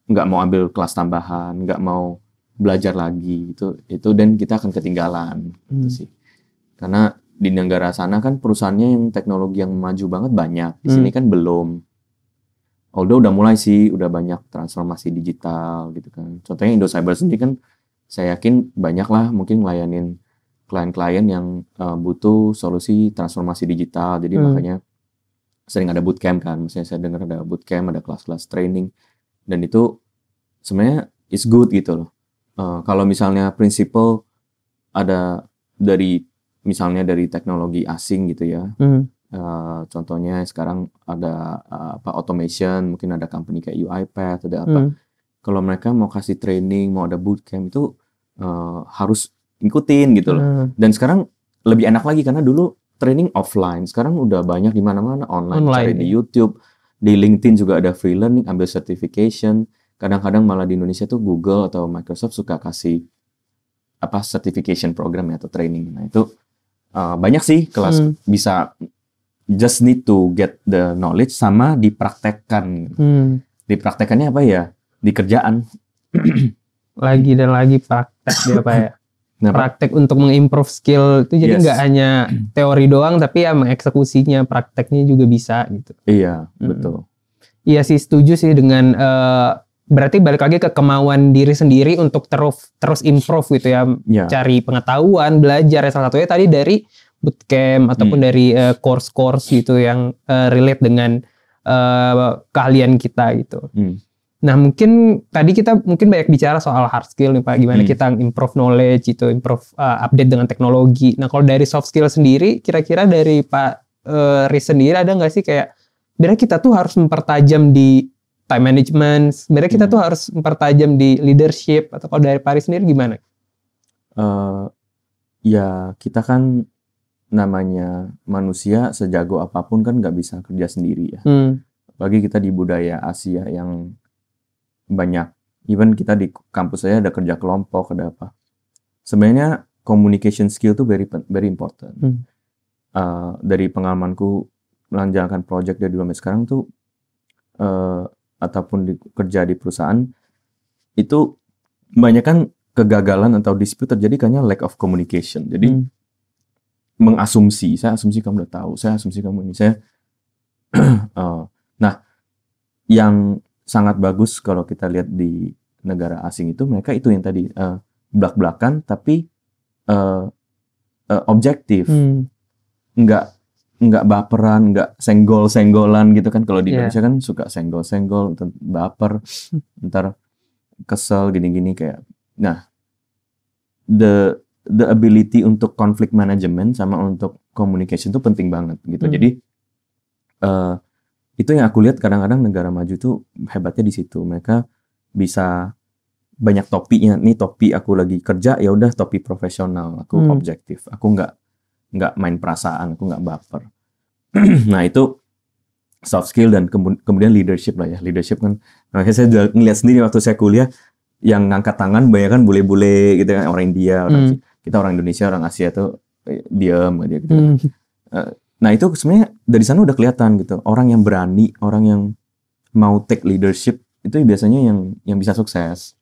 nggak mau ambil kelas tambahan, nggak mau belajar lagi itu dan kita akan ketinggalan gitu sih. Karena di negara sana kan perusahaannya yang teknologi yang maju banget banyak, di sini kan belum. Although udah mulai sih, udah banyak transformasi digital gitu kan. Contohnya Indosiber sendiri kan, saya yakin banyak lah mungkin ngelayanin klien-klien yang butuh solusi transformasi digital. Jadi makanya sering ada bootcamp kan. Misalnya saya dengar ada bootcamp, ada kelas-kelas training. Dan itu sebenarnya is good gitu loh. Kalau misalnya prinsipal ada misalnya dari teknologi asing gitu ya. Contohnya sekarang ada automation, mungkin ada company kayak UiPath, ada apa. Kalau mereka mau kasih training, mau ada bootcamp itu harus ngikutin gitu loh. Dan sekarang lebih enak lagi karena dulu training offline, sekarang udah banyak di mana-mana online. Cari di YouTube, di LinkedIn juga ada free learning, ambil certification. Kadang-kadang malah di Indonesia tuh Google atau Microsoft suka kasih certification program ya, atau training. Nah itu banyak sih kelas bisa, just need to get the knowledge sama dipraktekkan. Dipraktekannya apa ya? Di kerjaan. Lagi dan lagi praktek ya Pak ya. Praktek untuk mengimprove skill itu, jadi nggak hanya teori doang, tapi ya mengeksekusinya, prakteknya juga bisa gitu. Iya, betul. Iya sih, setuju sih dengan berarti balik lagi ke kemauan diri sendiri untuk terus improve gitu ya. Cari pengetahuan, belajar. Salah satunya tadi dari bootcamp ataupun dari course-course gitu yang relate dengan keahlian kita gitu. Nah, mungkin tadi kita banyak bicara soal hard skill nih Pak, gimana kita improve knowledge itu, improve update dengan teknologi. Nah, kalau dari soft skill sendiri, kira-kira dari Pak Riz sendiri ada nggak sih kayak, sebenarnya kita tuh harus mempertajam di time management, sebenarnya kita tuh harus mempertajam di leadership, atau kalau dari Pak Riz sendiri gimana? Ya kita kan namanya manusia sejago apapun kan nggak bisa kerja sendiri ya. Bagi kita di budaya Asia yang banyak, even kita di kampus saya ada kerja kelompok, ada apa. Sebenarnya communication skill tuh very important. Dari pengalamanku melanjutkan project dari dulu sampai sekarang tuh, ataupun kerja di perusahaan itu banyak kan kegagalan atau dispute terjadi karena lack of communication. Jadi mengasumsi, saya asumsi kamu udah tahu, saya asumsi kamu ini, saya nah yang sangat bagus kalau kita lihat di negara asing itu, mereka itu yang tadi belak-belakan tapi objektif, nggak baperan, nggak senggol-senggolan gitu kan. Kalau di Indonesia kan suka senggol-senggol, baper, ntar kesel gini-gini kayak. Nah, the ability untuk conflict management sama untuk communication itu penting banget gitu. Jadi itu yang aku lihat kadang-kadang negara maju tuh hebatnya di situ. Mereka bisa banyak topinya. Nih topi aku lagi kerja, ya udah topi profesional. Aku objektif. Aku nggak main perasaan. Aku nggak baper. Nah itu soft skill dan kemudian leadership lah ya. Leadership kan. Makanya saya juga ngeliat sendiri waktu saya kuliah, yang ngangkat tangan banyak kan bule-bule gitu kan, orang India, kita orang Indonesia, orang Asia tuh diam aja gitu. Nah itu sebenarnya dari sana udah kelihatan gitu, orang yang berani, orang yang mau take leadership itu biasanya yang bisa sukses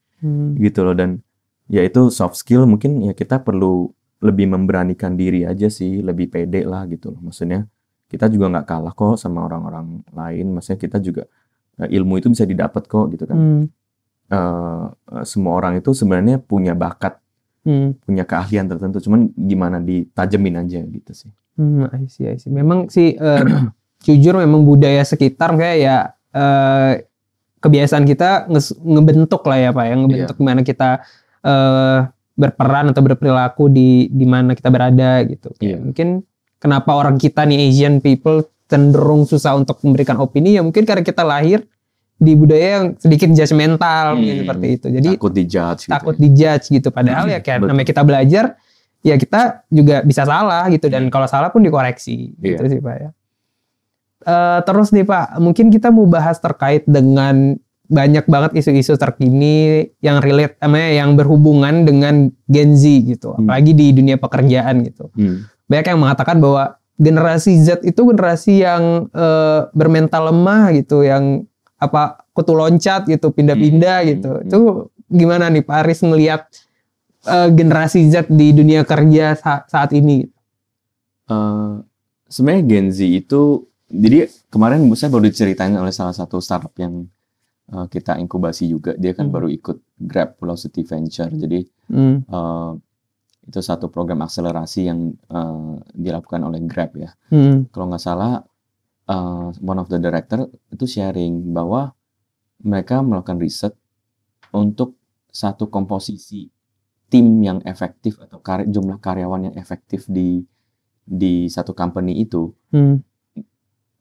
gitu loh. Dan ya itu soft skill, mungkin ya kita perlu lebih memberanikan diri aja sih, lebih pede lah gitu loh. Maksudnya kita juga nggak kalah kok sama orang-orang lain, maksudnya kita juga ilmu itu bisa didapat kok gitu kan. Semua orang itu sebenarnya punya bakat, punya keahlian tertentu, cuman gimana ditajemin aja gitu sih. I see. Memang sih jujur memang budaya sekitar kayak ya kebiasaan kita ngebentuk lah ya Pak ya, ngebentuk gimana kita berperan atau berperilaku di mana kita berada gitu. Mungkin kenapa orang kita nih Asian people cenderung susah untuk memberikan opini, ya mungkin karena kita lahir di budaya yang sedikit judgmental seperti itu. Jadi takut dijudge gitu. Padahal ya kayak namanya kita belajar, ya kita juga bisa salah gitu, dan kalau salah pun dikoreksi gitu sih Pak ya. Terus nih Pak, mungkin kita mau bahas terkait dengan banyak banget isu-isu terkini yang relate yang berhubungan dengan Gen Z gitu, apalagi di dunia pekerjaan gitu. Banyak yang mengatakan bahwa generasi Z itu generasi yang bermental lemah gitu, yang kutu loncat gitu, pindah-pindah gitu. Itu gimana nih Pak Riz ngelihat generasi Z di dunia kerja saat ini? Sebenarnya Gen Z itu, jadi kemarin saya baru diceritain oleh salah satu startup yang kita inkubasi juga. Dia kan baru ikut Grab Velocity Venture. Jadi itu satu program akselerasi yang dilakukan oleh Grab ya. Kalau nggak salah, one of the director itu sharing bahwa mereka melakukan riset untuk satu komposisi tim yang efektif atau jumlah karyawan yang efektif di satu company itu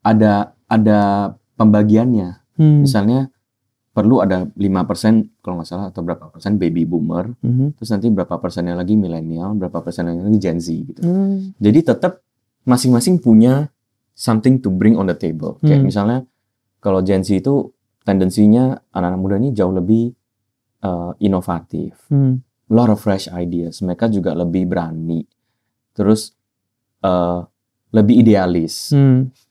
ada pembagiannya. Misalnya perlu ada 5% kalau nggak salah atau berapa persen baby boomer, terus nanti berapa persennya lagi milenial, berapa persennya lagi Gen Z gitu. Jadi tetap masing-masing punya something to bring on the table. Kayak misalnya kalau Gen Z itu tendensinya anak-anak muda ini jauh lebih inovatif, lot of fresh ideas. Mereka juga lebih berani, terus lebih idealis.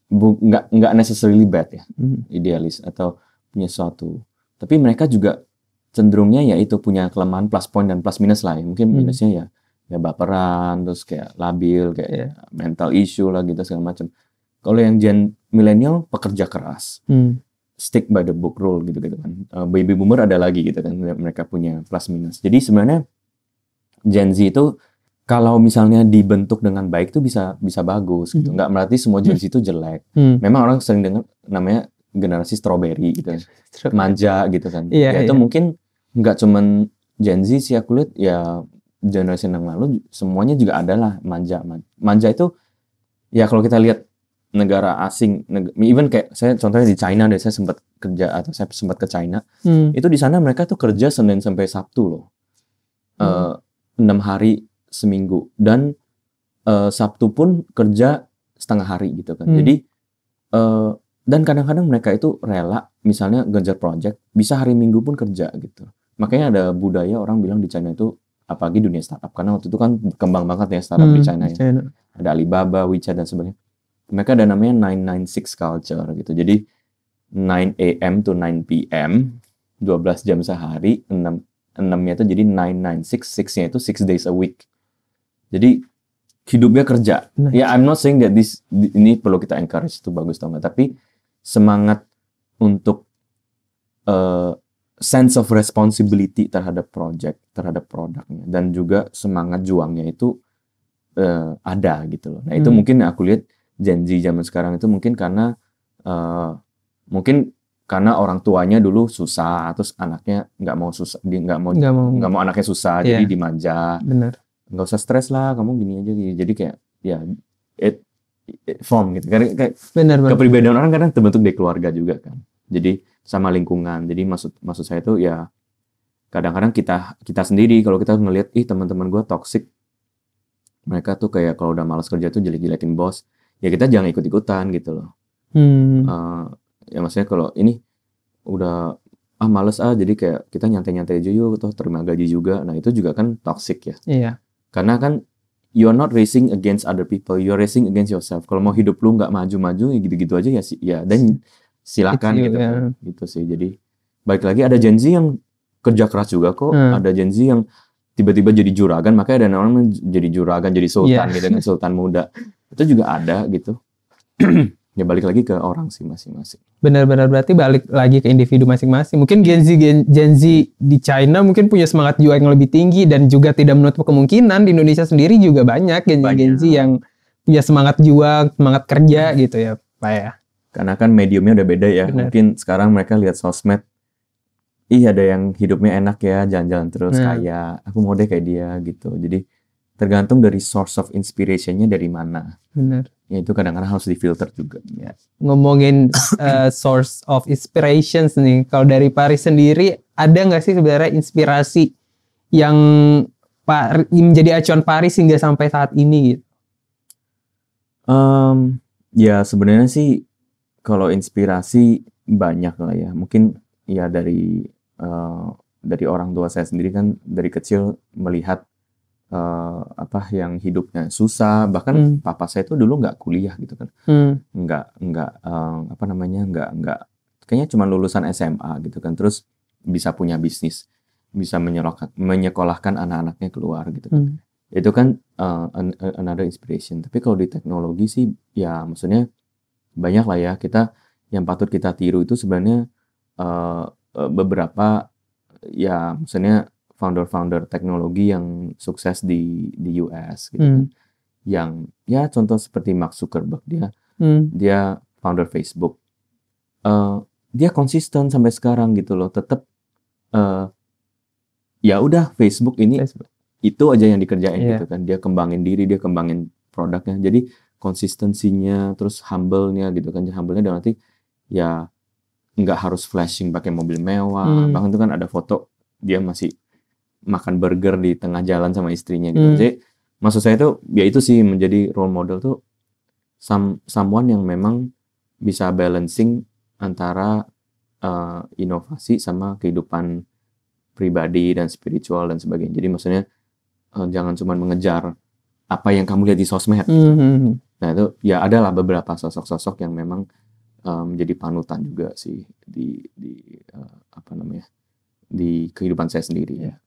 Nggak necessarily bad ya, idealis atau punya sesuatu. Tapi mereka juga cenderungnya ya itu punya kelemahan, plus point dan plus minus lah. Mungkin minusnya ya baperan, terus kayak labil, kayak mental issue lah gitu segala macam. Kalau yang Gen milenial pekerja keras, stick by the book rule gitu kan. Baby boomer ada lagi gitu kan, mereka punya plus minus. Jadi sebenarnya Gen Z itu kalau misalnya dibentuk dengan baik itu bisa bagus gitu. Nggak berarti semua Gen Z itu jelek. Memang orang sering dengar namanya generasi strawberry gitu kan, manja gitu kan. Iya, Ya itu iya. mungkin nggak cuman Gen Z sih aku lihat, ya generasi yang lalu semuanya juga ada lah manja. Manja itu ya kalau kita lihat negara asing, even kayak saya contohnya di China deh, saya sempat kerja atau saya sempat ke China, itu di sana mereka tuh kerja Senin sampai Sabtu loh, 6 hari seminggu, dan Sabtu pun kerja setengah hari gitu kan. Jadi dan kadang-kadang mereka itu rela, misalnya ngejar project, bisa hari Minggu pun kerja gitu. Makanya ada budaya orang bilang di China itu, apalagi dunia startup, karena waktu itu kan berkembang banget ya startup di China ya. Ada Alibaba, WeChat dan sebagainya. Mereka ada namanya 996 culture gitu. Jadi 9 AM to 9 PM, 12 jam sehari, 6-nya itu jadi 996, 6-nya itu 6 days a week. Jadi hidupnya kerja. Ya, I'm not saying that ini perlu kita encourage, itu bagus atau enggak, tapi semangat untuk sense of responsibility terhadap project, terhadap produknya, dan juga semangat juangnya itu ada gitu loh. Nah itu mungkin aku lihat Gen Z zaman sekarang itu mungkin karena orang tuanya dulu susah, terus anaknya nggak mau susah, dia nggak mau anaknya susah, jadi dimanja. Benar. Nggak usah stres lah, kamu gini aja. Jadi kayak ya it form gitu. Karena kayak kepribadian orang kadang terbentuk dari keluarga juga kan. Jadi sama lingkungan. Jadi maksud saya itu ya kadang-kadang kita sendiri kalau kita ngelihat teman-teman gue toxic, mereka tuh kayak kalau udah malas kerja tuh jelek-jelekin bos, ya kita jangan ikut-ikutan gitu loh. Ya maksudnya kalau ini udah males jadi kayak kita nyantai-nyantai aja yuk, toh terima gaji juga. Nah itu juga kan toxic ya. Iya. Karena kan you are not racing against other people, you are racing against yourself. Kalau mau hidup lu nggak maju-maju ya gitu-gitu aja ya dan silakan gitu kan. Gitu sih. Jadi balik lagi ada Gen Z yang kerja keras juga kok. Ada Gen Z yang tiba-tiba jadi juragan, makanya ada orang jadi juragan, jadi sultan gitu kan, sultan muda. Itu juga ada gitu. Ya balik lagi ke orang sih masing-masing. Benar-benar, berarti balik lagi ke individu masing-masing. Mungkin Gen Z di China mungkin punya semangat juang yang lebih tinggi, dan juga tidak menutup kemungkinan di Indonesia sendiri juga banyak Gen Z yang punya semangat juang, semangat kerja gitu ya Pak ya. Karena kan mediumnya udah beda ya. Benar. Mungkin sekarang mereka lihat sosmed, ada yang hidupnya enak ya, jalan-jalan terus kaya, aku mau deh kayak dia gitu. Jadi tergantung dari source of inspiration-nya dari mana. Benar. Ya itu kadang-kadang harus difilter juga. Ya. Ngomongin source of inspirations nih, kalau dari Paris sendiri ada nggak sih sebenarnya inspirasi yang menjadi acuan Paris hingga sampai saat ini gitu? Ya sebenarnya sih kalau inspirasi banyak lah ya. Mungkin ya dari orang tua saya sendiri kan dari kecil melihat yang hidupnya susah, bahkan papa saya itu dulu nggak kuliah gitu kan, nggak kayaknya cuma lulusan SMA gitu kan, terus bisa punya bisnis, bisa menyekolahkan anak-anaknya keluar gitu kan. Itu kan another inspiration. Tapi kalau di teknologi sih ya maksudnya banyak lah ya, kita yang patut kita tiru itu sebenarnya beberapa ya maksudnya founder teknologi yang sukses di US gitu kan. Yang ya contoh seperti Mark Zuckerberg, dia founder Facebook. Dia konsisten sampai sekarang gitu loh, tetap ya udah Facebook ini itu aja yang dikerjain gitu kan. Dia kembangin diri, dia kembangin produknya. Jadi konsistensinya, terus humble-nya gitu kan. Humble-nya dalam arti ya nggak harus flashing pakai mobil mewah. Bahkan itu kan ada foto dia masih makan burger di tengah jalan sama istrinya gitu. Jadi maksud saya tuh ya itu sih menjadi role model tuh someone yang memang bisa balancing antara inovasi sama kehidupan pribadi dan spiritual dan sebagainya. Jadi maksudnya jangan cuma mengejar apa yang kamu lihat di sosmed. Nah itu ya adalah beberapa sosok-sosok yang memang menjadi panutan juga sih di kehidupan saya sendiri ya.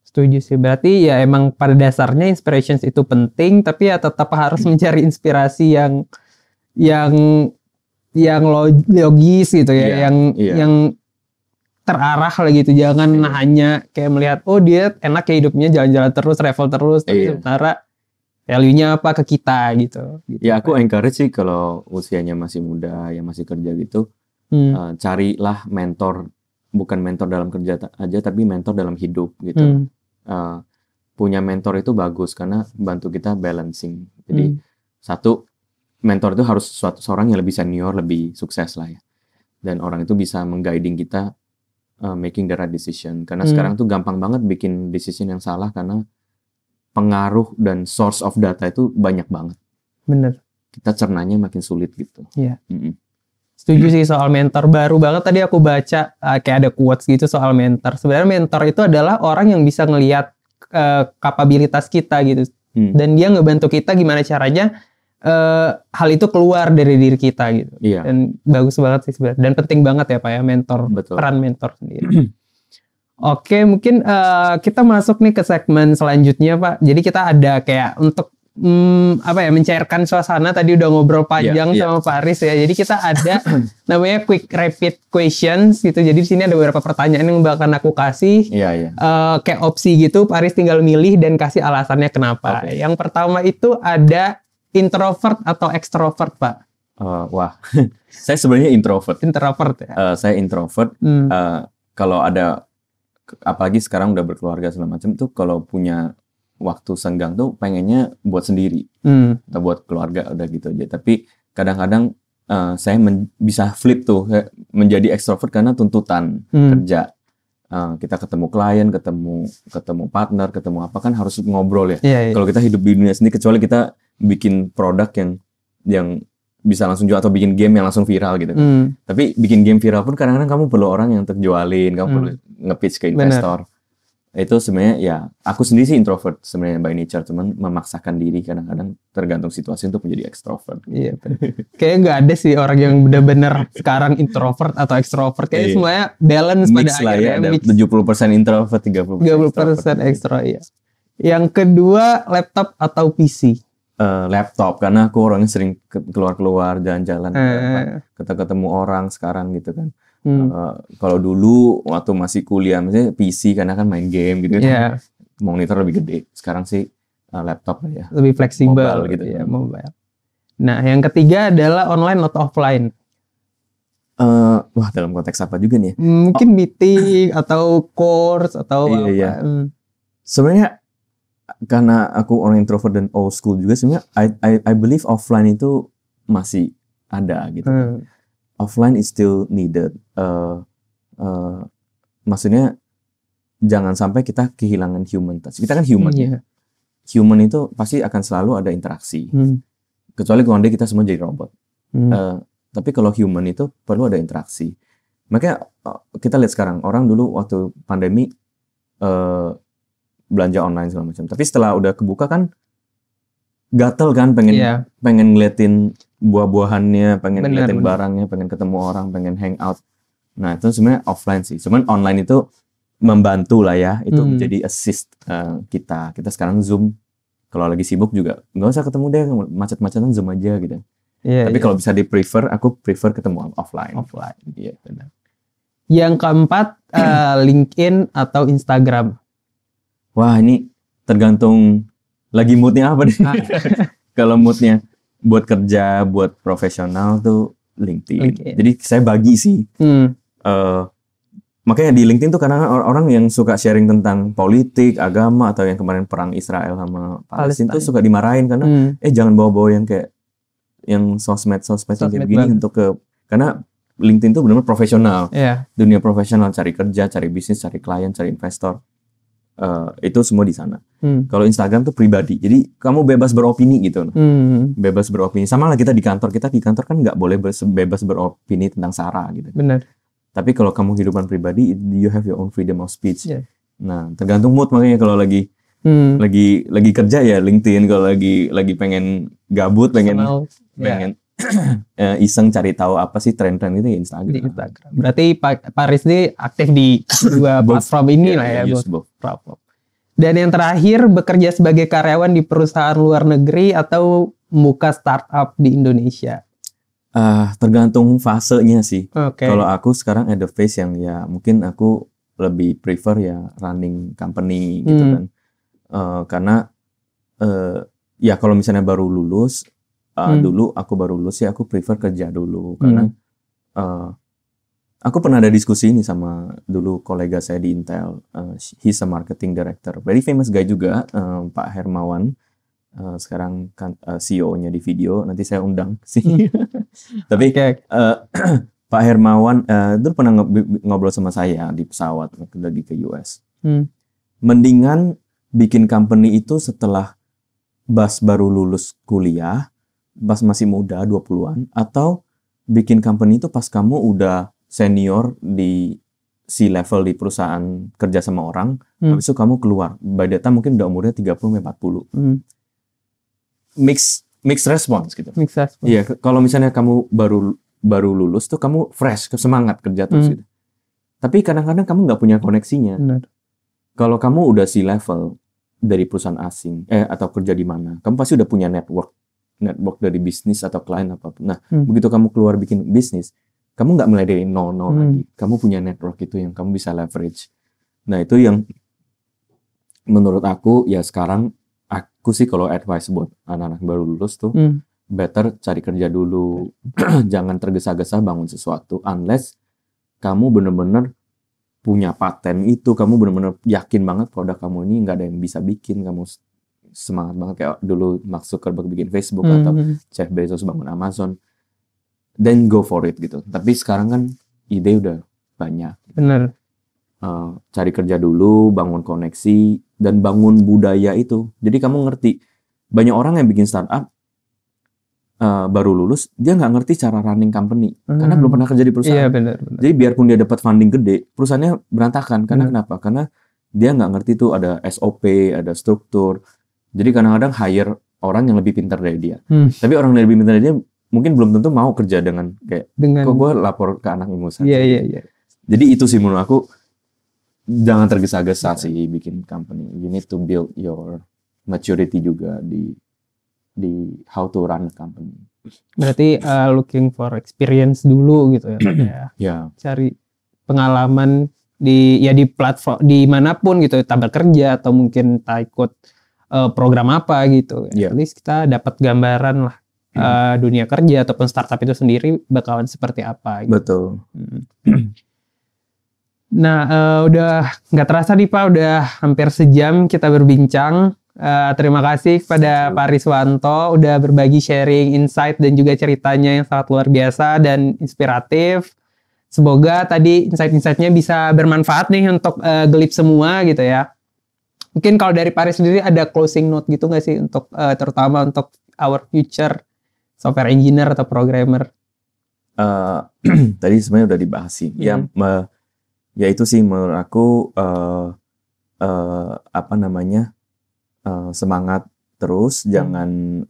Setuju sih. Berarti ya emang pada dasarnya inspirations itu penting, tapi ya tetap harus mencari inspirasi yang logis gitu ya, yang terarah lah gitu. Jangan hanya kayak melihat dia enak ya hidupnya, jalan-jalan terus, travel terus, tapi sementara value-nya apa ke kita gitu. Ya aku encourage sih kalau usianya masih muda, yang masih kerja gitu, Carilah mentor, bukan mentor dalam kerja aja, tapi mentor dalam hidup gitu. Punya mentor itu bagus karena bantu kita balancing. Jadi satu, mentor itu harus seorang yang lebih senior, lebih sukses lah ya. Dan orang itu bisa mengguiding kita making the right decision. Karena sekarang tuh gampang banget bikin decision yang salah karena pengaruh dan source of data itu banyak banget. Bener. Kita cernanya makin sulit gitu. Iya. Setuju sih soal mentor. Baru banget tadi aku baca kayak ada quotes gitu soal mentor. Sebenarnya mentor itu adalah orang yang bisa ngelihat kapabilitas kita gitu. Dan dia ngebantu kita gimana caranya hal itu keluar dari diri kita gitu. Iya. Dan bagus banget sih sebenarnya. Dan penting banget ya Pak ya mentor. Betul. Peran mentor sendiri. Oke, mungkin kita masuk nih ke segmen selanjutnya Pak. Jadi kita ada kayak untuk mencairkan suasana. Tadi udah ngobrol panjang sama Pak Aris ya. Jadi kita ada namanya quick rapid questions gitu. Jadi di sini ada beberapa pertanyaan yang bakal aku kasih. Kayak opsi gitu. Pak Aris tinggal milih dan kasih alasannya kenapa. Yang pertama itu ada introvert atau extrovert, Pak? Wah, saya sebenarnya introvert. Introvert ya? Saya introvert. Kalau ada, apalagi sekarang udah berkeluarga segala macam tuh, kalau punya waktu senggang tuh pengennya buat sendiri atau buat keluarga udah gitu aja. Tapi kadang-kadang saya bisa flip tuh menjadi extrovert karena tuntutan kerja. Kita ketemu klien, ketemu partner, ketemu apa kan harus ngobrol ya. Kalau kita hidup di dunia sendiri, kecuali kita bikin produk yang bisa langsung jual atau bikin game yang langsung viral gitu kan. Tapi bikin game viral pun kadang-kadang kamu perlu orang yang untuk jualin, kamu perlu nge-pitch ke investor. Itu sebenarnya ya aku sendiri sih introvert sebenarnya by nature, cuman memaksakan diri kadang-kadang tergantung situasi untuk menjadi extrovert. Iya, kayaknya nggak ada sih orang yang benar-benar sekarang introvert atau extrovert. Kayaknya semuanya balance mix pada akhirnya. Mix lah ya, ada 70% introvert, 30% extrovert. Iya. Yang kedua, laptop atau PC? Laptop, karena aku orangnya sering keluar-keluar, jalan-jalan, ketemu orang sekarang gitu kan. Kalau dulu waktu masih kuliah, misalnya PC karena kan main game gitu kan, monitor lebih gede. Sekarang sih laptop lah ya. Lebih fleksibel gitu ya, mobile. Nah, yang ketiga adalah online atau offline? Wah, dalam konteks apa juga nih? Mungkin meeting atau course atau apa? Iya. Sebenarnya karena aku orang introvert dan old school juga, sebenarnya I believe offline itu masih ada gitu. Offline is still needed. Maksudnya jangan sampai kita kehilangan human touch. Kita kan human. Human itu pasti akan selalu ada interaksi. Kecuali one day kita semua jadi robot. Tapi kalau human itu perlu ada interaksi. Makanya kita lihat sekarang, orang dulu waktu pandemi belanja online segala macam. Tapi setelah udah kebuka kan gatel kan, pengen ngeliatin buah-buahannya, pengen ngeliatin barangnya, pengen ketemu orang, pengen hang out. Nah, itu sebenarnya offline sih. Cuman online itu membantu lah ya, itu menjadi assist kita. Kita sekarang Zoom, kalau lagi sibuk juga nggak usah ketemu deh, macet-macetan Zoom aja gitu. Tapi kalau bisa aku prefer ketemu offline. Iya, benar. Yang keempat, LinkedIn atau Instagram? Wah, ini tergantung lagi moodnya apa deh. Kalau moodnya buat kerja, buat profesional tuh LinkedIn. Jadi saya bagi sih. Makanya di LinkedIn tuh kadang orang yang suka sharing tentang politik, agama, atau yang kemarin perang Israel sama Palestina tuh suka dimarahin karena jangan bawa-bawa yang kayak yang sosmed yang kayak begini karena LinkedIn tuh benar-benar profesional. Dunia profesional, cari kerja, cari bisnis, cari klien, cari investor. Itu semua di sana. Kalau Instagram tuh pribadi, jadi kamu bebas beropini gitu. Bebas beropini. Sama lah kita di kantor kan nggak boleh bebas beropini tentang Sarah gitu. Benar. Tapi kalau kamu kehidupan pribadi, you have your own freedom of speech. Nah, tergantung mood, makanya kalau lagi kerja ya LinkedIn, kalau lagi pengen gabut, pengen iseng cari tahu apa sih tren-tren itu ya Instagram. Berarti Pak Aris ini aktif di dua platform ini lah ya. Platform. Dan yang terakhir, bekerja sebagai karyawan di perusahaan luar negeri atau membuka startup di Indonesia? Tergantung fasenya sih. Kalau aku sekarang ada phase yang ya mungkin aku lebih prefer ya running company gitu kan. Karena ya kalau misalnya baru lulus, dulu aku baru lulus ya aku prefer kerja dulu karena Aku pernah ada diskusi ini sama dulu kolega saya di Intel. He's a marketing director, very famous guy juga, Pak Hermawan. Sekarang kan CEO-nya di Video. Nanti saya undang sih. Tapi Oke. Pak Hermawan dulu pernah ngobrol sama saya di pesawat waktu lagi ke US. Mendingan bikin company itu setelah Bas baru lulus kuliah, Bas masih muda 20-an, atau bikin company itu pas kamu udah senior di C-level di perusahaan kerja sama orang, habis itu kamu keluar. By that time mungkin udah umurnya 30-40. Mixed response gitu. Iya, kalau misalnya kamu baru lulus tuh kamu fresh, semangat kerja terus gitu. Tapi kadang-kadang kamu nggak punya koneksinya. Benar. Kalau kamu udah C-level dari perusahaan asing, atau kerja di mana, kamu pasti udah punya network dari bisnis atau klien apapun. Nah, begitu kamu keluar bikin bisnis, kamu nggak mulai dari nol lagi. Kamu punya network itu yang kamu bisa leverage. Nah, itu yang menurut aku ya sekarang aku sih kalau advice buat anak-anak baru lulus tuh better cari kerja dulu. Jangan tergesa-gesa bangun sesuatu unless kamu bener-bener punya paten itu, kamu bener-bener yakin banget produk kamu ini nggak ada yang bisa bikin, kamu semangat banget kayak dulu Mark Zuckerberg bikin Facebook atau Jeff Bezos bangun Amazon. Then go for it gitu. Tapi sekarang kan ide udah banyak. Bener. Cari kerja dulu, bangun koneksi, dan bangun budaya itu. Jadi kamu ngerti, banyak orang yang bikin startup baru lulus, dia nggak ngerti cara running company. Karena belum pernah kerja di perusahaan. Iya, bener. Jadi biarpun dia dapat funding gede, perusahaannya berantakan. Karena kenapa? Karena dia nggak ngerti tuh ada SOP, ada struktur. Jadi kadang-kadang hire orang yang lebih pintar dari dia. Tapi orang yang lebih pintar dari dia mungkin belum tentu mau kerja dengan kok gue lapor ke anak ilmu saja. Iya. Jadi itu sih menurut aku, jangan tergesa-gesa sih bikin company. You need to build your maturity juga di how to run a company. Berarti looking for experience dulu gitu ya. Ya. Cari pengalaman di platform dimanapun gitu, entah bekerja atau mungkin entah ikut program apa gitu. At least kita dapat gambaran lah dunia kerja ataupun startup itu sendiri bakalan seperti apa. Gitu. Betul. Nah, udah nggak terasa nih Pak, udah hampir sejam kita berbincang. Terima kasih kepada Pak Riswanto udah berbagi sharing insight dan juga ceritanya yang sangat luar biasa dan inspiratif. Semoga tadi insight-insightnya bisa bermanfaat nih untuk Gelip semua gitu ya. Mungkin kalau dari Pak Ris sendiri ada closing note gitu nggak sih untuk terutama untuk our future software engineer atau programmer? Tadi sebenarnya udah dibahas sih. Ya itu sih menurut aku semangat terus, jangan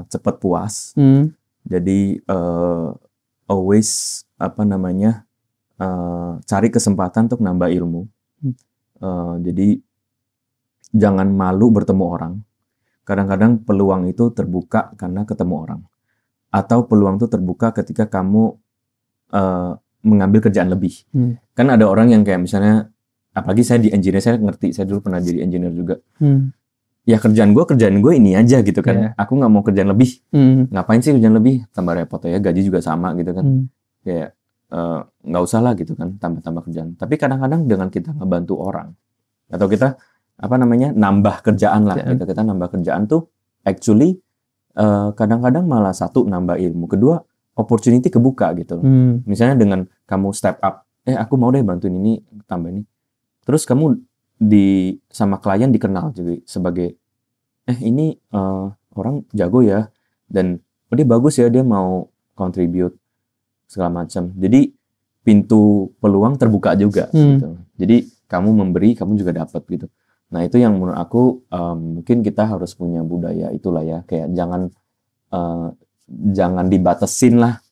cepat puas. Jadi always cari kesempatan untuk nambah ilmu. Jadi jangan malu bertemu orang. Kadang-kadang peluang itu terbuka karena ketemu orang. Atau peluang itu terbuka ketika kamu mengambil kerjaan lebih. Kan ada orang yang kayak misalnya, apalagi saya di engineer, saya ngerti, saya dulu pernah jadi engineer juga. Ya kerjaan gue ini aja gitu kan. Aku nggak mau kerjaan lebih. Ngapain sih kerjaan lebih? Tambah repot ya, gaji juga sama gitu kan. Kayak nggak usah lah gitu kan, tambah-tambah kerjaan. Tapi kadang-kadang dengan kita ngebantu orang atau kita nambah kerjaan lah. Kita nambah kerjaan tuh actually kadang-kadang malah satu nambah ilmu, kedua opportunity kebuka gitu. Misalnya dengan kamu step up, aku mau deh bantuin ini, tambah ini. Terus kamu sama klien dikenal juga sebagai ini orang jago ya, dan dia bagus ya, dia mau contribute segala macam. Jadi pintu peluang terbuka juga gitu. Jadi kamu memberi, kamu juga dapat gitu. Nah itu yang menurut aku mungkin kita harus punya budaya itulah ya, kayak jangan dibatasin lah.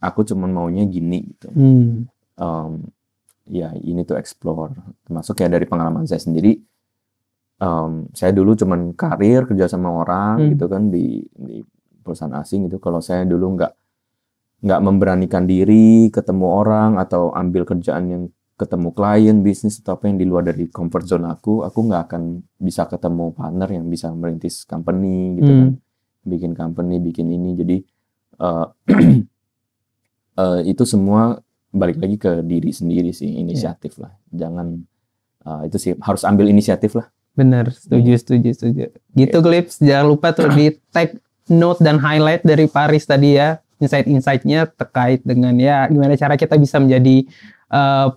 Aku cuma maunya gini gitu. Ya ini tuh explore. Termasuk kayak dari pengalaman saya sendiri. Saya dulu cuman karir kerja sama orang gitu kan di perusahaan asing gitu. Kalau saya dulu nggak memberanikan diri ketemu orang atau ambil kerjaan yang ketemu klien, bisnis atau apa yang di luar dari comfort zone aku nggak akan bisa ketemu partner yang bisa merintis company gitu kan, bikin company, bikin ini. Jadi itu semua balik lagi ke diri sendiri sih, inisiatif lah. Jangan itu sih, harus ambil inisiatif lah. Bener, setuju. Gitu Glips, jangan lupa tuh di take note dan highlight dari Paris tadi ya, insight-insightnya terkait dengan ya gimana cara kita bisa menjadi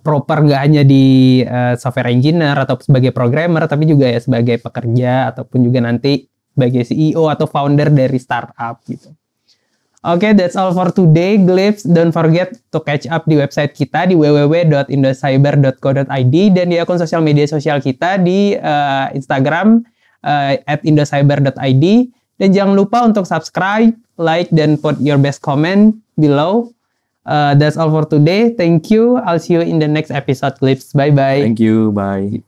proper nggak hanya di software engineer atau sebagai programmer, tapi juga ya sebagai pekerja ataupun juga nanti sebagai CEO atau founder dari startup gitu. Oke, that's all for today, Glips. Don't forget to catch up di website kita di www.indocyber.co.id dan di akun sosial media sosial kita di Instagram @indocyber.id. Dan jangan lupa untuk subscribe, like, dan put your best comment below. That's all for today. Thank you. I'll see you in the next episode, Glips. Bye-bye. Thank you. Bye.